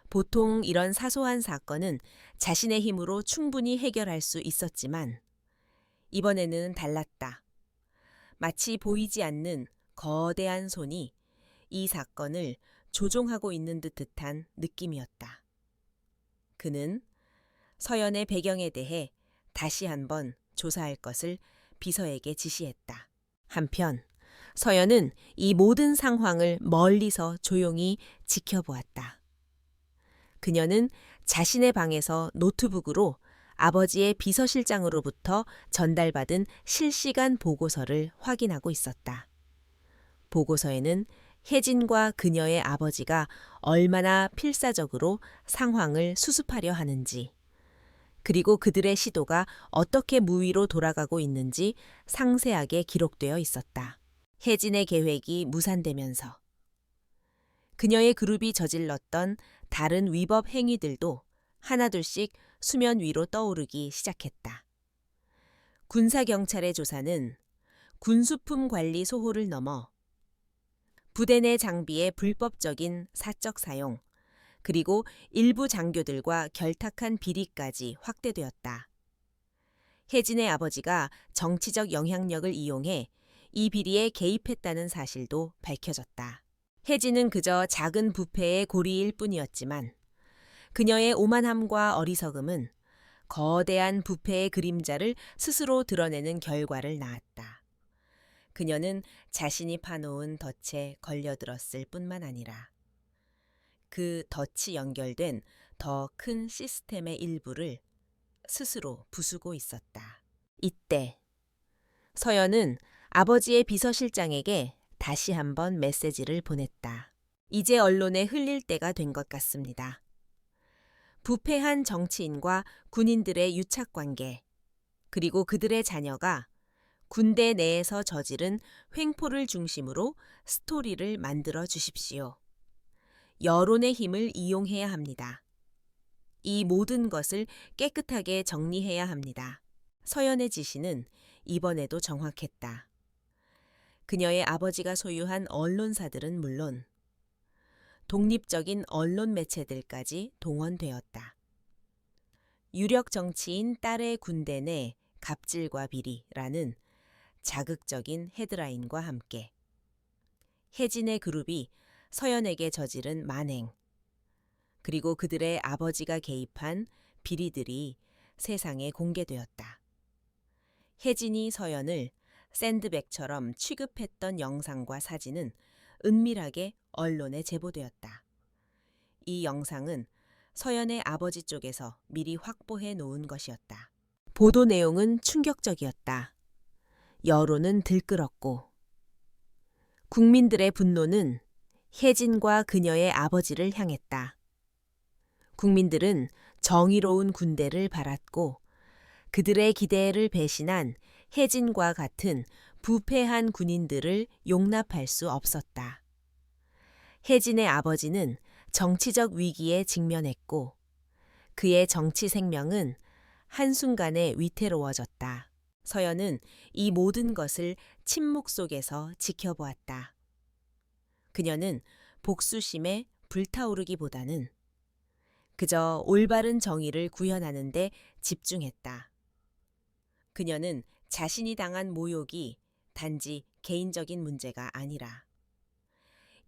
보통 이런 사소한 사건은 자신의 힘으로 충분히 해결할 수 있었지만 이번에는 달랐다. 마치 보이지 않는 거대한 손이 이 사건을 조종하고 있는 듯한 느낌이었다. 그는 서연의 배경에 대해 다시 한번 조사할 것을 비서에게 지시했다. 한편 서연은 이 모든 상황을 멀리서 조용히 지켜보았다. 그녀는 자신의 방에서 노트북으로 아버지의 비서실장으로부터 전달받은 실시간 보고서를 확인하고 있었다. 보고서에는 혜진과 그녀의 아버지가 얼마나 필사적으로 상황을 수습하려 하는지, 그리고 그들의 시도가 어떻게 무위로 돌아가고 있는지 상세하게 기록되어 있었다. 혜진의 계획이 무산되면서 그녀의 그룹이 저질렀던 다른 위법 행위들도 하나둘씩 수면 위로 떠오르기 시작했다. 군사경찰의 조사는 군수품 관리 소홀을 넘어 부대 내 장비의 불법적인 사적 사용, 그리고 일부 장교들과 결탁한 비리까지 확대되었다. 혜진의 아버지가 정치적 영향력을 이용해 이 비리에 개입했다는 사실도 밝혀졌다. 혜진은 그저 작은 부패의 고리일 뿐이었지만 그녀의 오만함과 어리석음은 거대한 부패의 그림자를 스스로 드러내는 결과를 낳았다. 그녀는 자신이 파놓은 덫에 걸려들었을 뿐만 아니라 그 덫이 연결된 더 큰 시스템의 일부를 스스로 부수고 있었다. 이때 서연은 아버지의 비서실장에게 다시 한번 메시지를 보냈다. 이제 언론에 흘릴 때가 된 것 같습니다. 부패한 정치인과 군인들의 유착관계, 그리고 그들의 자녀가 군대 내에서 저지른 횡포를 중심으로 스토리를 만들어 주십시오. 여론의 힘을 이용해야 합니다. 이 모든 것을 깨끗하게 정리해야 합니다. 서연의 지시는 이번에도 정확했다. 그녀의 아버지가 소유한 언론사들은 물론 독립적인 언론 매체들까지 동원되었다. 유력 정치인 딸의 군대 내 갑질과 비리라는 자극적인 헤드라인과 함께 혜진의 그룹이 서연에게 저지른 만행, 그리고 그들의 아버지가 개입한 비리들이 세상에 공개되었다. 혜진이 서연을 샌드백처럼 취급했던 영상과 사진은 은밀하게 언론에 제보되었다. 이 영상은 서연의 아버지 쪽에서 미리 확보해 놓은 것이었다. 보도 내용은 충격적이었다. 여론은 들끓었고 국민들의 분노는 혜진과 그녀의 아버지를 향했다. 국민들은 정의로운 군대를 바랐고 그들의 기대를 배신한 혜진과 같은 부패한 군인들을 용납할 수 없었다. 혜진의 아버지는 정치적 위기에 직면했고 그의 정치 생명은 한순간에 위태로워졌다. 서연은 이 모든 것을 침묵 속에서 지켜보았다. 그녀는 복수심에 불타오르기보다는 그저 올바른 정의를 구현하는 데 집중했다. 그녀는 자신이 당한 모욕이 단지 개인적인 문제가 아니라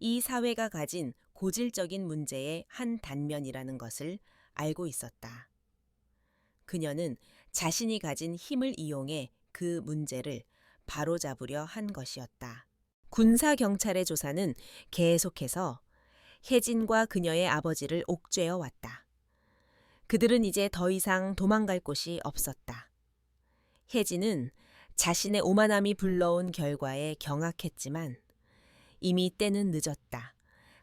이 사회가 가진 고질적인 문제의 한 단면이라는 것을 알고 있었다. 그녀는 자신이 가진 힘을 이용해 그 문제를 바로잡으려 한 것이었다. 군사경찰의 조사는 계속해서 혜진과 그녀의 아버지를 옥죄어 왔다. 그들은 이제 더 이상 도망갈 곳이 없었다. 혜진은 자신의 오만함이 불러온 결과에 경악했지만 이미 때는 늦었다.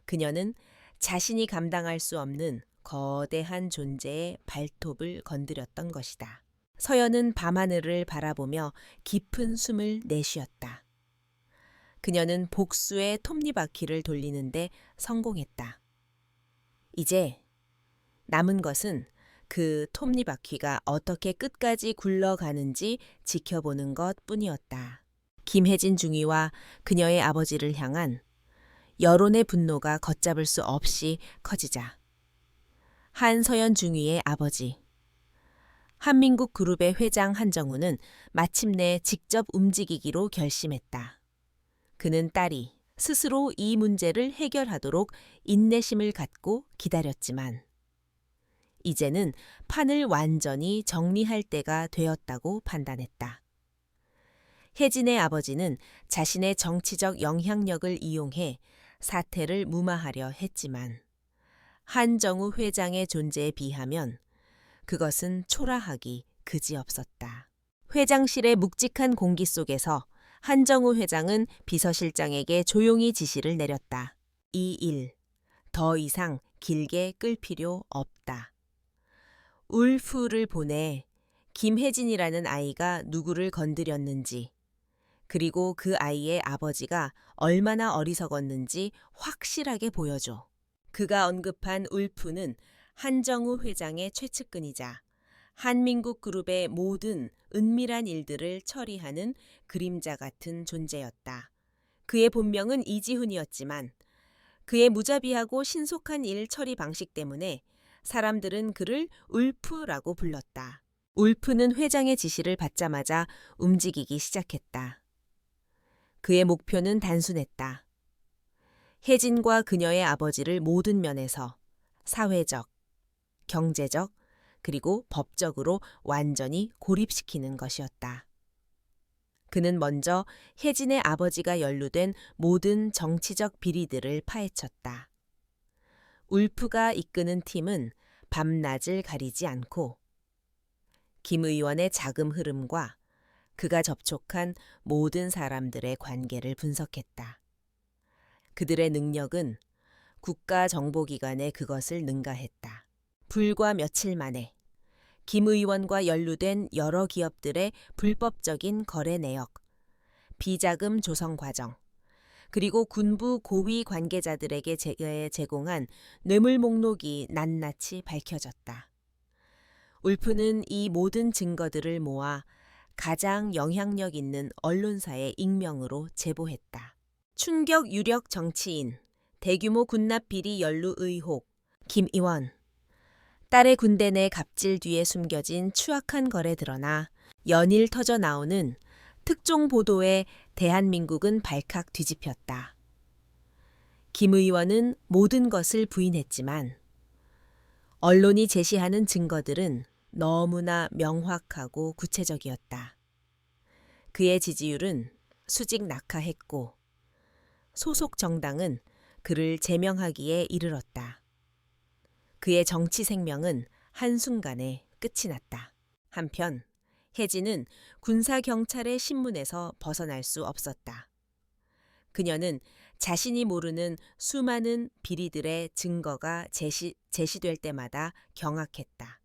그녀는 자신이 감당할 수 없는 거대한 존재의 발톱을 건드렸던 것이다. 서연은 밤하늘을 바라보며 깊은 숨을 내쉬었다. 그녀는 복수의 톱니바퀴를 돌리는데 성공했다. 이제 남은 것은 그 톱니바퀴가 어떻게 끝까지 굴러가는지 지켜보는 것뿐이었다. 김혜진 중위와 그녀의 아버지를 향한 여론의 분노가 걷잡을 수 없이 커지자 한서연 중위의 아버지, 한민국 그룹의 회장 한정우는 마침내 직접 움직이기로 결심했다. 그는 딸이 스스로 이 문제를 해결하도록 인내심을 갖고 기다렸지만 이제는 판을 완전히 정리할 때가 되었다고 판단했다. 혜진의 아버지는 자신의 정치적 영향력을 이용해 사태를 무마하려 했지만 한정우 회장의 존재에 비하면 그것은 초라하기 그지없었다. 회장실의 묵직한 공기 속에서 한정우 회장은 비서실장에게 조용히 지시를 내렸다. 이 일, 더 이상 길게 끌 필요 없다. 울프를 보내 김혜진이라는 아이가 누구를 건드렸는지, 그리고 그 아이의 아버지가 얼마나 어리석었는지 확실하게 보여줘. 그가 언급한 울프는 한정우 회장의 최측근이자 한민국 그룹의 모든 은밀한 일들을 처리하는 그림자 같은 존재였다. 그의 본명은 이지훈이었지만 그의 무자비하고 신속한 일 처리 방식 때문에 사람들은 그를 울프라고 불렀다. 울프는 회장의 지시를 받자마자 움직이기 시작했다. 그의 목표는 단순했다. 혜진과 그녀의 아버지를 모든 면에서 사회적, 경제적, 그리고 법적으로 완전히 고립시키는 것이었다. 그는 먼저 혜진의 아버지가 연루된 모든 정치적 비리들을 파헤쳤다. 울프가 이끄는 팀은 밤낮을 가리지 않고 김 의원의 자금 흐름과 그가 접촉한 모든 사람들의 관계를 분석했다. 그들의 능력은 국가정보기관에 그것을 능가했다. 불과 며칠 만에 김 의원과 연루된 여러 기업들의 불법적인 거래 내역, 비자금 조성 과정, 그리고 군부 고위 관계자들에게 제공한 뇌물 목록이 낱낱이 밝혀졌다. 울프는 이 모든 증거들을 모아 가장 영향력 있는 언론사의 익명으로 제보했다. 충격 유력 정치인, 대규모 군납 비리 연루 의혹, 김 의원. 딸의 군대 내 갑질 뒤에 숨겨진 추악한 거래 드러나 연일 터져 나오는 특종 보도에 대한민국은 발칵 뒤집혔다. 김 의원은 모든 것을 부인했지만 언론이 제시하는 증거들은 너무나 명확하고 구체적이었다. 그의 지지율은 수직 낙하했고 소속 정당은 그를 제명하기에 이르렀다. 그의 정치 생명은 한순간에 끝이 났다. 한편 혜진은 군사경찰의 신문에서 벗어날 수 없었다. 그녀는 자신이 모르는 수많은 비리들의 증거가 제시될 때마다 경악했다.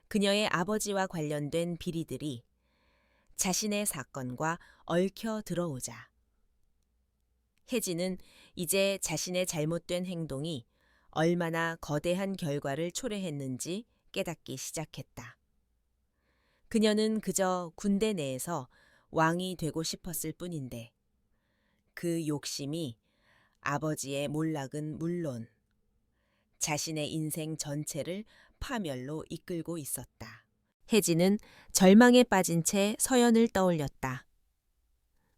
그녀의 아버지와 관련된 비리들이 자신의 사건과 얽혀 들어오자 혜진은 이제 자신의 잘못된 행동이 얼마나 거대한 결과를 초래했는지 깨닫기 시작했다. 그녀는 그저 군대 내에서 왕이 되고 싶었을 뿐인데 그 욕심이 아버지의 몰락은 물론 자신의 인생 전체를 파멸로 이끌고 있었다. 혜진은 절망에 빠진 채 서연을 떠올렸다.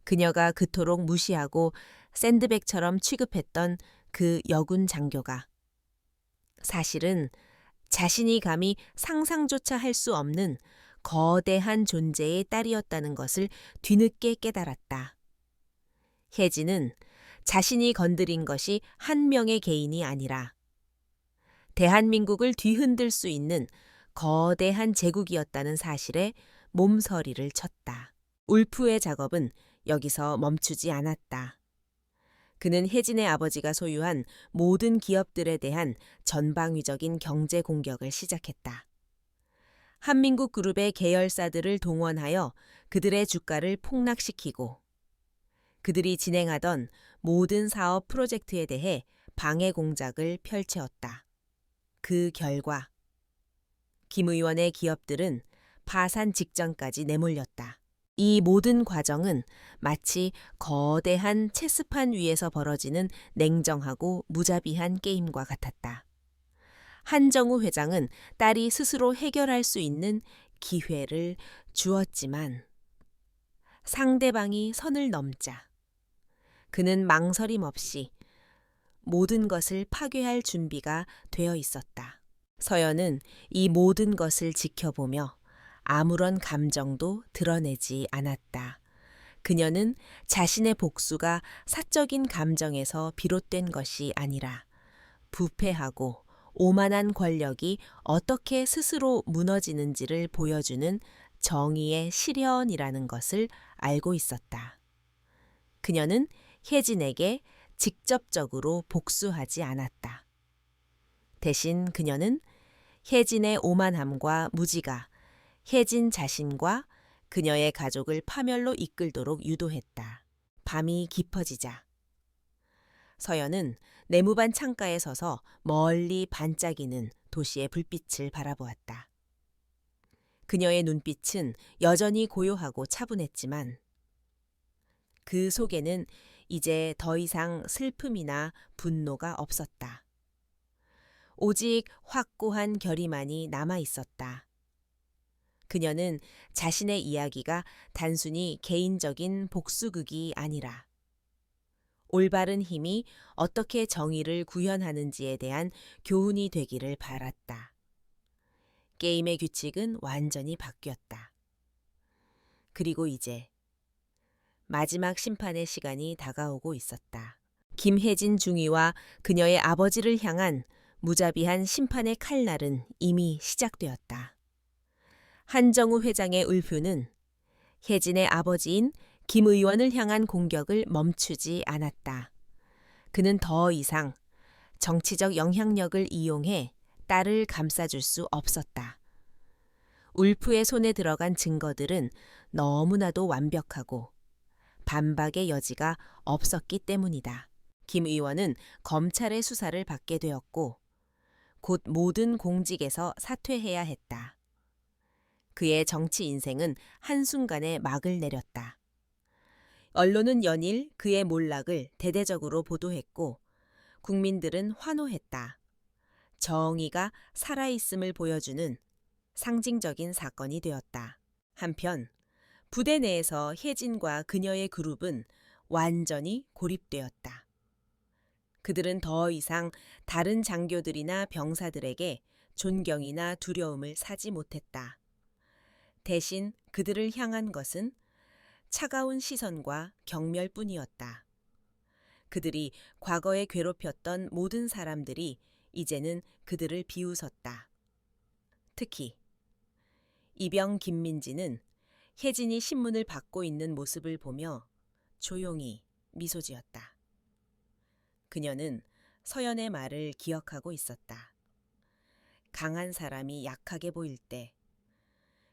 그녀가 그토록 무시하고 샌드백처럼 취급했던 그 여군 장교가 사실은 자신이 감히 상상조차 할 수 없는 거대한 존재의 딸이었다는 것을 뒤늦게 깨달았다. 혜진은 자신이 건드린 것이 한 명의 개인이 아니라 대한민국을 뒤흔들 수 있는 거대한 제국이었다는 사실에 몸서리를 쳤다. 울프의 작업은 여기서 멈추지 않았다. 그는 혜진의 아버지가 소유한 모든 기업들에 대한 전방위적인 경제 공격을 시작했다. 한민국 그룹의 계열사들을 동원하여 그들의 주가를 폭락시키고 그들이 진행하던 모든 사업 프로젝트에 대해 방해 공작을 펼쳐왔다. 그 결과 김 의원의 기업들은 파산 직전까지 내몰렸다. 이 모든 과정은 마치 거대한 체스판 위에서 벌어지는 냉정하고 무자비한 게임과 같았다. 한정우 회장은 딸이 스스로 해결할 수 있는 기회를 주었지만 상대방이 선을 넘자 그는 망설임 없이 모든 것을 파괴할 준비가 되어 있었다. 서연은 이 모든 것을 지켜보며 아무런 감정도 드러내지 않았다. 그녀는 자신의 복수가 사적인 감정에서 비롯된 것이 아니라 부패하고 오만한 권력이 어떻게 스스로 무너지는지를 보여주는 정의의 실현이라는 것을 알고 있었다. 그녀는 혜진에게 직접적으로 복수하지 않았다. 대신 그녀는 혜진의 오만함과 무지가 혜진 자신과 그녀의 가족을 파멸로 이끌도록 유도했다. 밤이 깊어지자 서연은 내무반 창가에 서서 멀리 반짝이는 도시의 불빛을 바라보았다. 그녀의 눈빛은 여전히 고요하고 차분했지만 그 속에는 이제 더 이상 슬픔이나 분노가 없었다. 오직 확고한 결의만이 남아 있었다. 그녀는 자신의 이야기가 단순히 개인적인 복수극이 아니라 올바른 힘이 어떻게 정의를 구현하는지에 대한 교훈이 되기를 바랐다. 게임의 규칙은 완전히 바뀌었다. 그리고 이제 마지막 심판의 시간이 다가오고 있었다. 김혜진 중위와 그녀의 아버지를 향한 무자비한 심판의 칼날은 이미 시작되었다. 한정우 회장의 울표는 혜진의 아버지인 김 의원을 향한 공격을 멈추지 않았다. 그는 더 이상 정치적 영향력을 이용해 딸을 감싸줄 수 없었다. 울프의 손에 들어간 증거들은 너무나도 완벽하고 반박의 여지가 없었기 때문이다. 김 의원은 검찰의 수사를 받게 되었고 곧 모든 공직에서 사퇴해야 했다. 그의 정치 인생은 한순간에 막을 내렸다. 언론은 연일 그의 몰락을 대대적으로 보도했고 국민들은 환호했다. 정의가 살아있음을 보여주는 상징적인 사건이 되었다. 한편 부대 내에서 혜진과 그녀의 그룹은 완전히 고립되었다. 그들은 더 이상 다른 장교들이나 병사들에게 존경이나 두려움을 사지 못했다. 대신 그들을 향한 것은 차가운 시선과 경멸뿐이었다. 그들이 과거에 괴롭혔던 모든 사람들이 이제는 그들을 비웃었다. 특히 이병 김민지는 혜진이 신문을 받고 있는 모습을 보며 조용히 미소 지었다. 그녀는 서연의 말을 기억하고 있었다. 강한 사람이 약하게 보일 때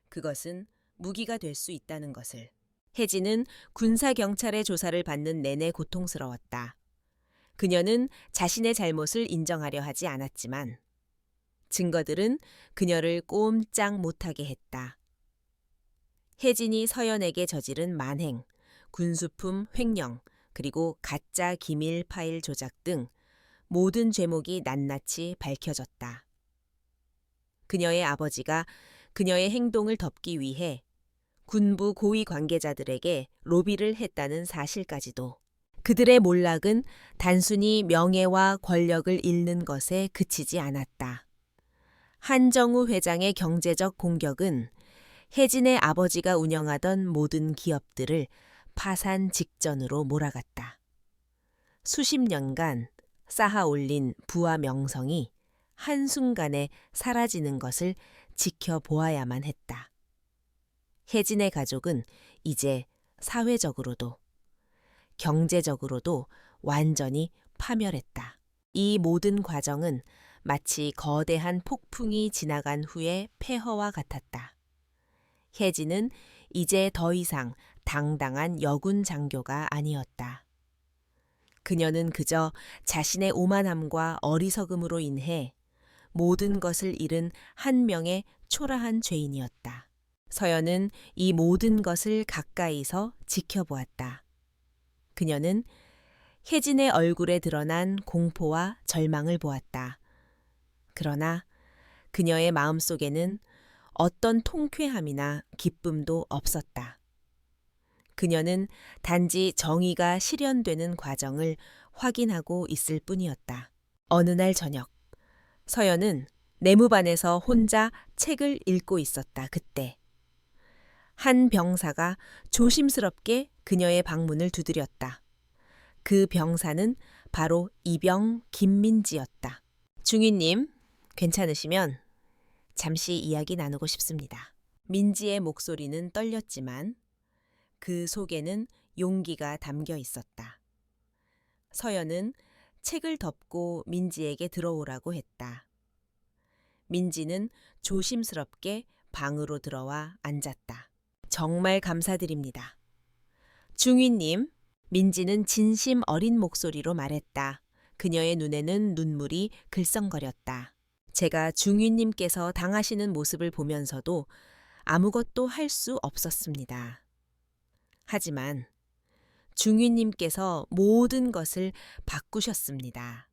그것은 무기가 될 수 있다는 것을. 혜진은 군사경찰의 조사를 받는 내내 고통스러웠다. 그녀는 자신의 잘못을 인정하려 하지 않았지만 증거들은 그녀를 꼼짝 못하게 했다. 혜진이 서연에게 저지른 만행, 군수품 횡령, 그리고 가짜 기밀 파일 조작 등 모든 죄목이 낱낱이 밝혀졌다. 그녀의 아버지가 그녀의 행동을 덮기 위해 군부 고위 관계자들에게 로비를 했다는 사실까지도. 그들의 몰락은 단순히 명예와 권력을 잃는 것에 그치지 않았다. 한정우 회장의 경제적 공격은 혜진의 아버지가 운영하던 모든 기업들을 파산 직전으로 몰아갔다. 수십 년간 쌓아올린 부와 명성이 한순간에 사라지는 것을 지켜보아야만 했다. 혜진의 가족은 이제 사회적으로도 경제적으로도 완전히 파멸했다. 이 모든 과정은 마치 거대한 폭풍이 지나간 후의 폐허와 같았다. 혜진은 이제 더 이상 당당한 여군 장교가 아니었다. 그녀는 그저 자신의 오만함과 어리석음으로 인해 모든 것을 잃은 한 명의 초라한 죄인이었다. 서연은 이 모든 것을 가까이서 지켜보았다. 그녀는 혜진의 얼굴에 드러난 공포와 절망을 보았다. 그러나 그녀의 마음속에는 어떤 통쾌함이나 기쁨도 없었다. 그녀는 단지 정의가 실현되는 과정을 확인하고 있을 뿐이었다. 어느 날 저녁, 서연은 내무반에서 혼자 책을 읽고 있었다. 그때 한 병사가 조심스럽게 그녀의 방문을 두드렸다. 그 병사는 바로 이병 김민지였다. 중위님, 괜찮으시면 잠시 이야기 나누고 싶습니다. 민지의 목소리는 떨렸지만 그 속에는 용기가 담겨 있었다. 서연은 책을 덮고 민지에게 들어오라고 했다. 민지는 조심스럽게 방으로 들어와 앉았다. 정말 감사드립니다. 중위님, 민지는 진심 어린 목소리로 말했다. 그녀의 눈에는 눈물이 글썽거렸다. 제가 중위님께서 당하시는 모습을 보면서도 아무것도 할 수 없었습니다. 하지만 중위님께서 모든 것을 바꾸셨습니다.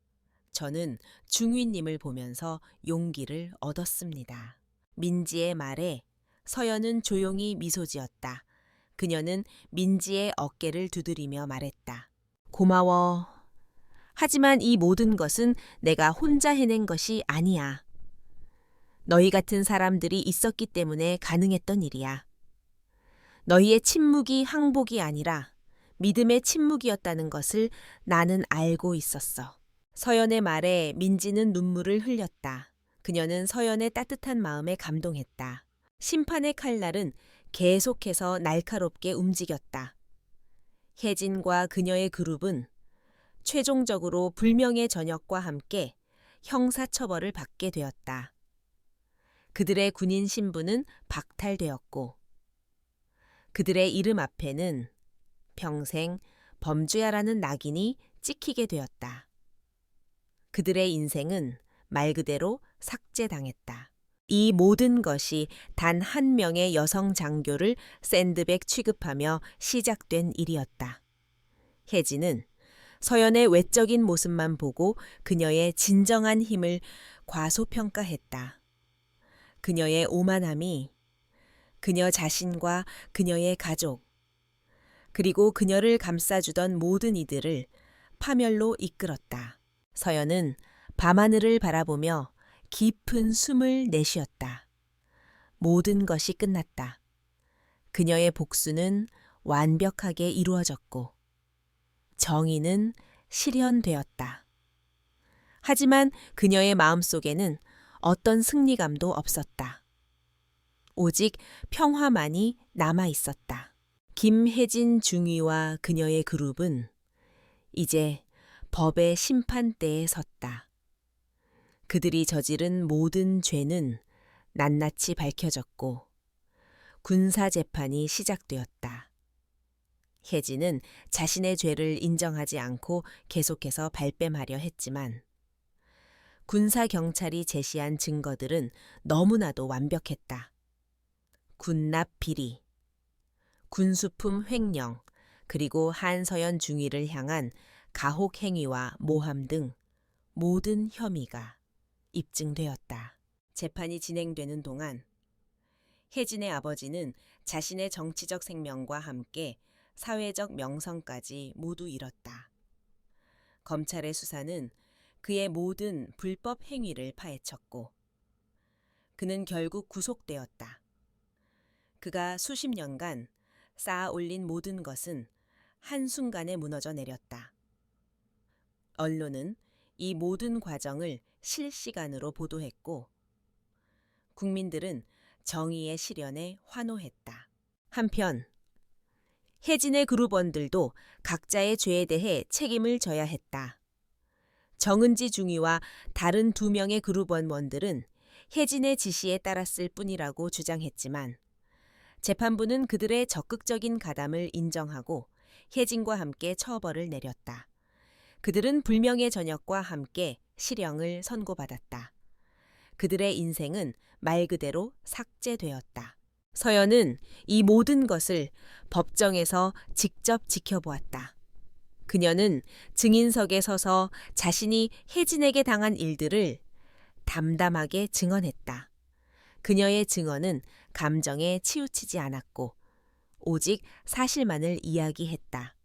저는 중위님을 보면서 용기를 얻었습니다. 민지의 말에 서연은 조용히 미소 지었다. 그녀는 민지의 어깨를 두드리며 말했다. 고마워. 하지만 이 모든 것은 내가 혼자 해낸 것이 아니야. 너희 같은 사람들이 있었기 때문에 가능했던 일이야. 너희의 침묵이 항복이 아니라 믿음의 침묵이었다는 것을 나는 알고 있었어. 서연의 말에 민지는 눈물을 흘렸다. 그녀는 서연의 따뜻한 마음에 감동했다. 심판의 칼날은 계속해서 날카롭게 움직였다. 혜진과 그녀의 그룹은 최종적으로 불명예 전역과 함께 형사처벌을 받게 되었다. 그들의 군인 신분은 박탈되었고 그들의 이름 앞에는 평생 범죄야라는 낙인이 찍히게 되었다. 그들의 인생은 말 그대로 삭제당했다. 이 모든 것이 단 한 명의 여성 장교를 샌드백 취급하며 시작된 일이었다. 혜진은 서연의 외적인 모습만 보고 그녀의 진정한 힘을 과소평가했다. 그녀의 오만함이 그녀 자신과 그녀의 가족, 그리고 그녀를 감싸주던 모든 이들을 파멸로 이끌었다. 서연은 밤하늘을 바라보며 깊은 숨을 내쉬었다. 모든 것이 끝났다. 그녀의 복수는 완벽하게 이루어졌고 정의는 실현되었다. 하지만 그녀의 마음속에는 어떤 승리감도 없었다. 오직 평화만이 남아 있었다. 김혜진 중위와 그녀의 그룹은 이제 법의 심판대에 섰다. 그들이 저지른 모든 죄는 낱낱이 밝혀졌고 군사재판이 시작되었다. 혜진은 자신의 죄를 인정하지 않고 계속해서 발뺌하려 했지만 군사경찰이 제시한 증거들은 너무나도 완벽했다. 군납 비리, 군수품 횡령, 그리고 한서연 중위를 향한 가혹 행위와 모함 등 모든 혐의가 입증되었다. 재판이 진행되는 동안 혜진의 아버지는 자신의 정치적 생명과 함께 사회적 명성까지 모두 잃었다. 검찰의 수사는 그의 모든 불법 행위를 파헤쳤고 그는 결국 구속되었다. 그가 수십 년간 쌓아 올린 모든 것은 한순간에 무너져 내렸다. 언론은 이 모든 과정을 실시간으로 보도했고 국민들은 정의의 실현에 환호했다. 한편 혜진의 그룹원들도 각자의 죄에 대해 책임을 져야 했다. 정은지 중위와 다른 2명의 그룹원원들은 혜진의 지시에 따랐을 뿐이라고 주장했지만 재판부는 그들의 적극적인 가담을 인정하고 혜진과 함께 처벌을 내렸다. 그들은 불명예 전역과 함께 실형을 선고받았다. 그들의 인생은 말 그대로 삭제되었다. 서연은 이 모든 것을 법정에서 직접 지켜보았다. 그녀는 증인석에 서서 자신이 혜진에게 당한 일들을 담담하게 증언했다. 그녀의 증언은 감정에 치우치지 않았고 오직 사실만을 이야기했다.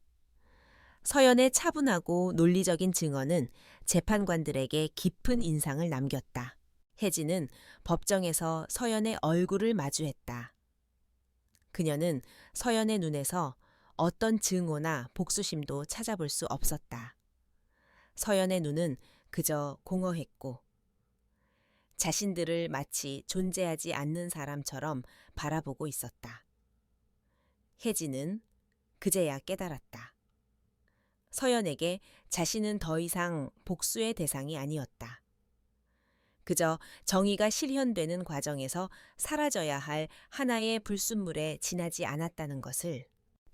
서연의 차분하고 논리적인 증언은 재판관들에게 깊은 인상을 남겼다. 혜진은 법정에서 서연의 얼굴을 마주했다. 그녀는 서연의 눈에서 어떤 증오나 복수심도 찾아볼 수 없었다. 서연의 눈은 그저 공허했고 자신들을 마치 존재하지 않는 사람처럼 바라보고 있었다. 혜진은 그제야 깨달았다. 서연에게 자신은 더 이상 복수의 대상이 아니었다. 그저 정의가 실현되는 과정에서 사라져야 할 하나의 불순물에 지나지 않았다는 것을.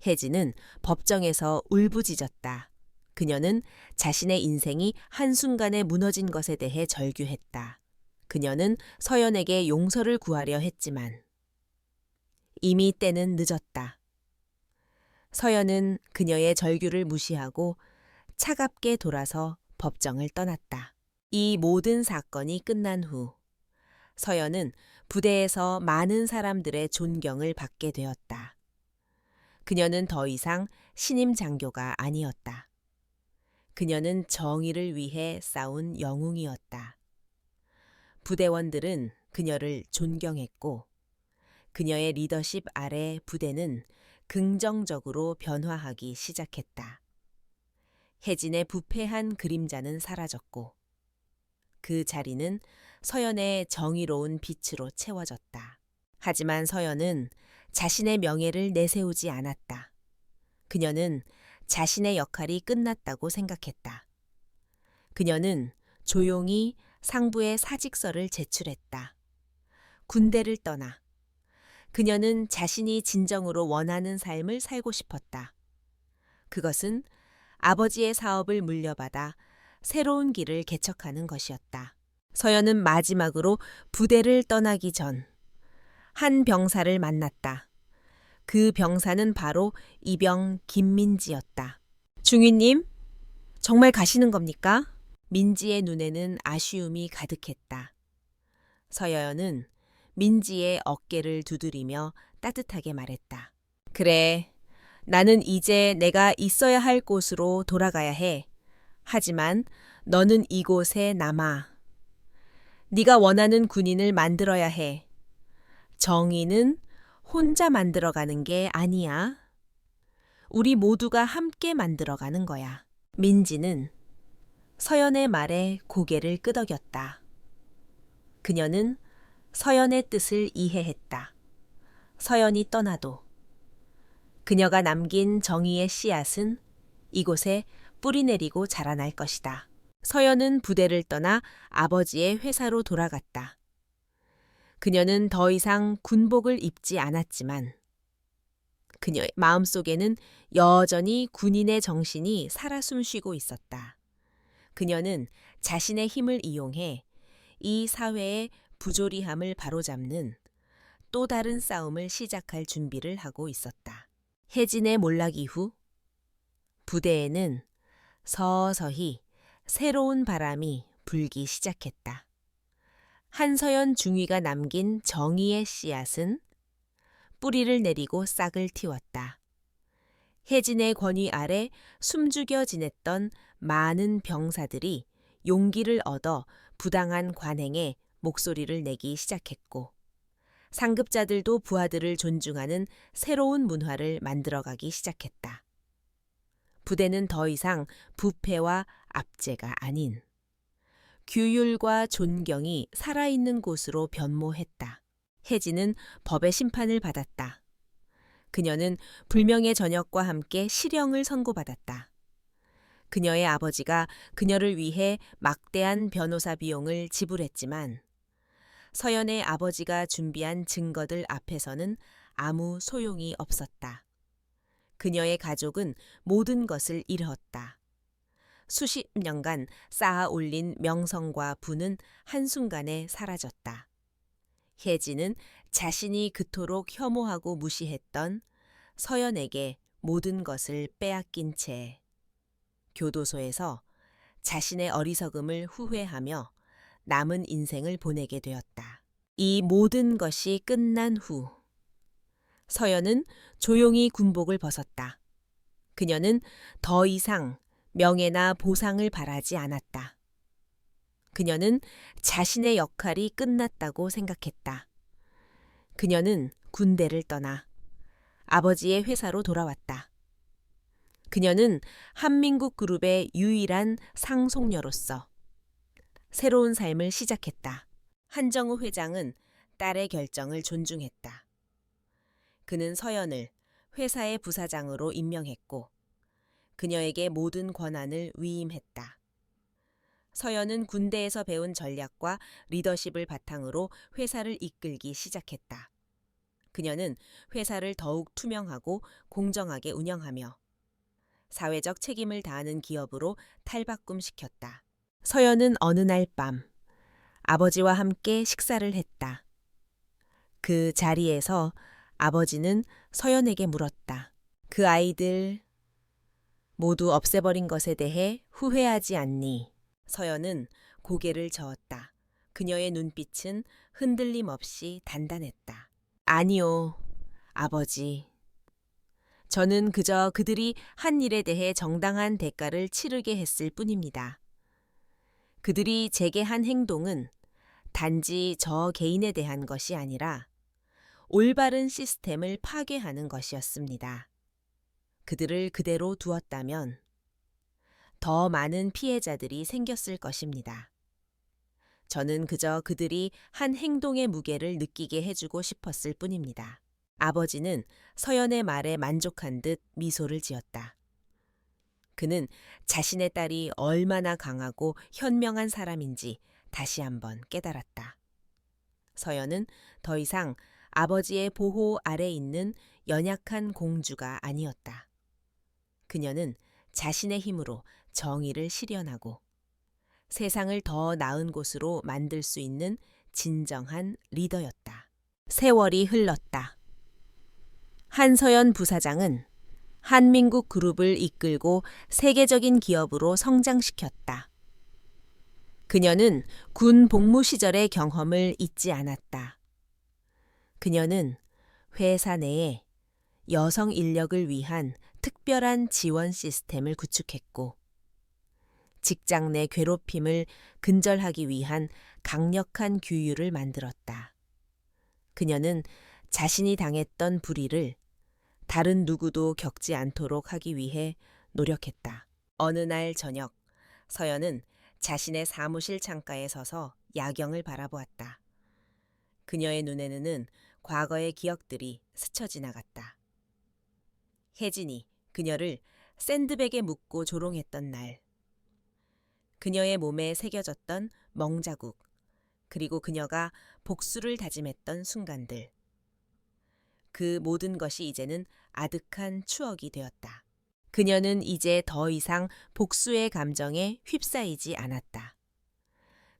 혜진은 법정에서 울부짖었다. 그녀는 자신의 인생이 한순간에 무너진 것에 대해 절규했다. 그녀는 서연에게 용서를 구하려 했지만 이미 때는 늦었다. 서연은 그녀의 절규를 무시하고 차갑게 돌아서 법정을 떠났다. 이 모든 사건이 끝난 후 서연은 부대에서 많은 사람들의 존경을 받게 되었다. 그녀는 더 이상 신임 장교가 아니었다. 그녀는 정의를 위해 싸운 영웅이었다. 부대원들은 그녀를 존경했고 그녀의 리더십 아래 부대는 긍정적으로 변화하기 시작했다. 혜진의 부패한 그림자는 사라졌고 그 자리는 서연의 정의로운 빛으로 채워졌다. 하지만 서연은 자신의 명예를 내세우지 않았다. 그녀는 자신의 역할이 끝났다고 생각했다. 그녀는 조용히 상부에 사직서를 제출했다. 군대를 떠나 그녀는 자신이 진정으로 원하는 삶을 살고 싶었다. 그것은 아버지의 사업을 물려받아 새로운 길을 개척하는 것이었다. 서연은 마지막으로 부대를 떠나기 전 한 병사를 만났다. 그 병사는 바로 이병 김민지였다. 중위님, 정말 가시는 겁니까? 민지의 눈에는 아쉬움이 가득했다. 서여연은 민지의 어깨를 두드리며 따뜻하게 말했다. 그래, 나는 이제 내가 있어야 할 곳으로 돌아가야 해. 하지만 너는 이곳에 남아. 네가 원하는 군인을 만들어야 해. 정의는 혼자 만들어가는 게 아니야. 우리 모두가 함께 만들어가는 거야. 민지는 서연의 말에 고개를 끄덕였다. 그녀는 서연의 뜻을 이해했다. 서연이 떠나도 그녀가 남긴 정의의 씨앗은 이곳에 뿌리내리고 자라날 것이다. 서연은 부대를 떠나 아버지의 회사로 돌아갔다. 그녀는 더 이상 군복을 입지 않았지만 그녀의 마음속에는 여전히 군인의 정신이 살아 숨쉬고 있었다. 그녀는 자신의 힘을 이용해 이 사회의 부조리함을 바로잡는 또 다른 싸움을 시작할 준비를 하고 있었다. 혜진의 몰락 이후 부대에는 서서히 새로운 바람이 불기 시작했다. 한서연 중위가 남긴 정의의 씨앗은 뿌리를 내리고 싹을 틔웠다. 혜진의 권위 아래 숨죽여 지냈던 많은 병사들이 용기를 얻어 부당한 관행에 목소리를 내기 시작했고 상급자들도 부하들을 존중하는 새로운 문화를 만들어가기 시작했다. 부대는 더 이상 부패와 압제가 아닌 규율과 존경이 살아있는 곳으로 변모했다. 혜진은 법의 심판을 받았다. 그녀는 불명예 전역과 함께 실형을 선고받았다. 그녀의 아버지가 그녀를 위해 막대한 변호사 비용을 지불했지만 서연의 아버지가 준비한 증거들 앞에서는 아무 소용이 없었다. 그녀의 가족은 모든 것을 잃었다. 수십 년간 쌓아 올린 명성과 부는 한순간에 사라졌다. 혜진은 자신이 그토록 혐오하고 무시했던 서연에게 모든 것을 빼앗긴 채 교도소에서 자신의 어리석음을 후회하며 남은 인생을 보내게 되었다. 이 모든 것이 끝난 후 서연은 조용히 군복을 벗었다. 그녀는 더 이상 명예나 보상을 바라지 않았다. 그녀는 자신의 역할이 끝났다고 생각했다. 그녀는 군대를 떠나 아버지의 회사로 돌아왔다. 그녀는 한민국 그룹의 유일한 상속녀로서 새로운 삶을 시작했다. 한정우 회장은 딸의 결정을 존중했다. 그는 서연을 회사의 부사장으로 임명했고 그녀에게 모든 권한을 위임했다. 서연은 군대에서 배운 전략과 리더십을 바탕으로 회사를 이끌기 시작했다. 그녀는 회사를 더욱 투명하고 공정하게 운영하며 사회적 책임을 다하는 기업으로 탈바꿈시켰다. 서연은 어느 날 밤 아버지와 함께 식사를 했다. 그 자리에서 아버지는 서연에게 물었다. 그 아이들 모두 없애버린 것에 대해 후회하지 않니? 서연은 고개를 저었다. 그녀의 눈빛은 흔들림 없이 단단했다. 아니요, 아버지. 저는 그저 그들이 한 일에 대해 정당한 대가를 치르게 했을 뿐입니다. 그들이 제게 한 행동은 단지 저 개인에 대한 것이 아니라 올바른 시스템을 파괴하는 것이었습니다. 그들을 그대로 두었다면 더 많은 피해자들이 생겼을 것입니다. 저는 그저 그들이 한 행동의 무게를 느끼게 해주고 싶었을 뿐입니다. 아버지는 서연의 말에 만족한 듯 미소를 지었다. 그는 자신의 딸이 얼마나 강하고 현명한 사람인지 다시 한번 깨달았다. 서연은 더 이상 아버지의 보호 아래 있는 연약한 공주가 아니었다. 그녀는 자신의 힘으로 정의를 실현하고 세상을 더 나은 곳으로 만들 수 있는 진정한 리더였다. 세월이 흘렀다. 한서연 부사장은 한민국 그룹을 이끌고 세계적인 기업으로 성장시켰다. 그녀는 군 복무 시절의 경험을 잊지 않았다. 그녀는 회사 내에 여성 인력을 위한 특별한 지원 시스템을 구축했고, 직장 내 괴롭힘을 근절하기 위한 강력한 규율을 만들었다. 그녀는 자신이 당했던 불의를 다른 누구도 겪지 않도록 하기 위해 노력했다. 어느 날 저녁, 서연은 자신의 사무실 창가에 서서 야경을 바라보았다. 그녀의 눈에는 과거의 기억들이 스쳐 지나갔다. 혜진이 그녀를 샌드백에 묶고 조롱했던 날, 그녀의 몸에 새겨졌던 멍자국, 그리고 그녀가 복수를 다짐했던 순간들. 그 모든 것이 이제는 아득한 추억이 되었다. 그녀는 이제 더 이상 복수의 감정에 휩싸이지 않았다.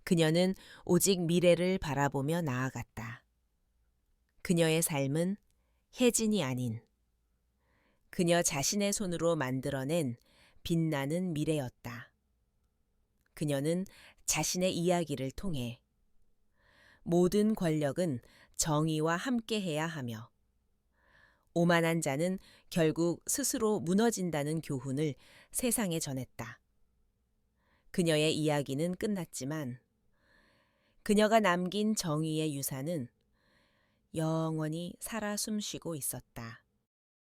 그녀는 오직 미래를 바라보며 나아갔다. 그녀의 삶은 혜진이 아닌 그녀 자신의 손으로 만들어낸 빛나는 미래였다. 그녀는 자신의 이야기를 통해 모든 권력은 정의와 함께해야 하며 오만한 자는 결국 스스로 무너진다는 교훈을 세상에 전했다. 그녀의 이야기는 끝났지만 그녀가 남긴 정의의 유산은 영원히 살아 숨쉬고 있었다.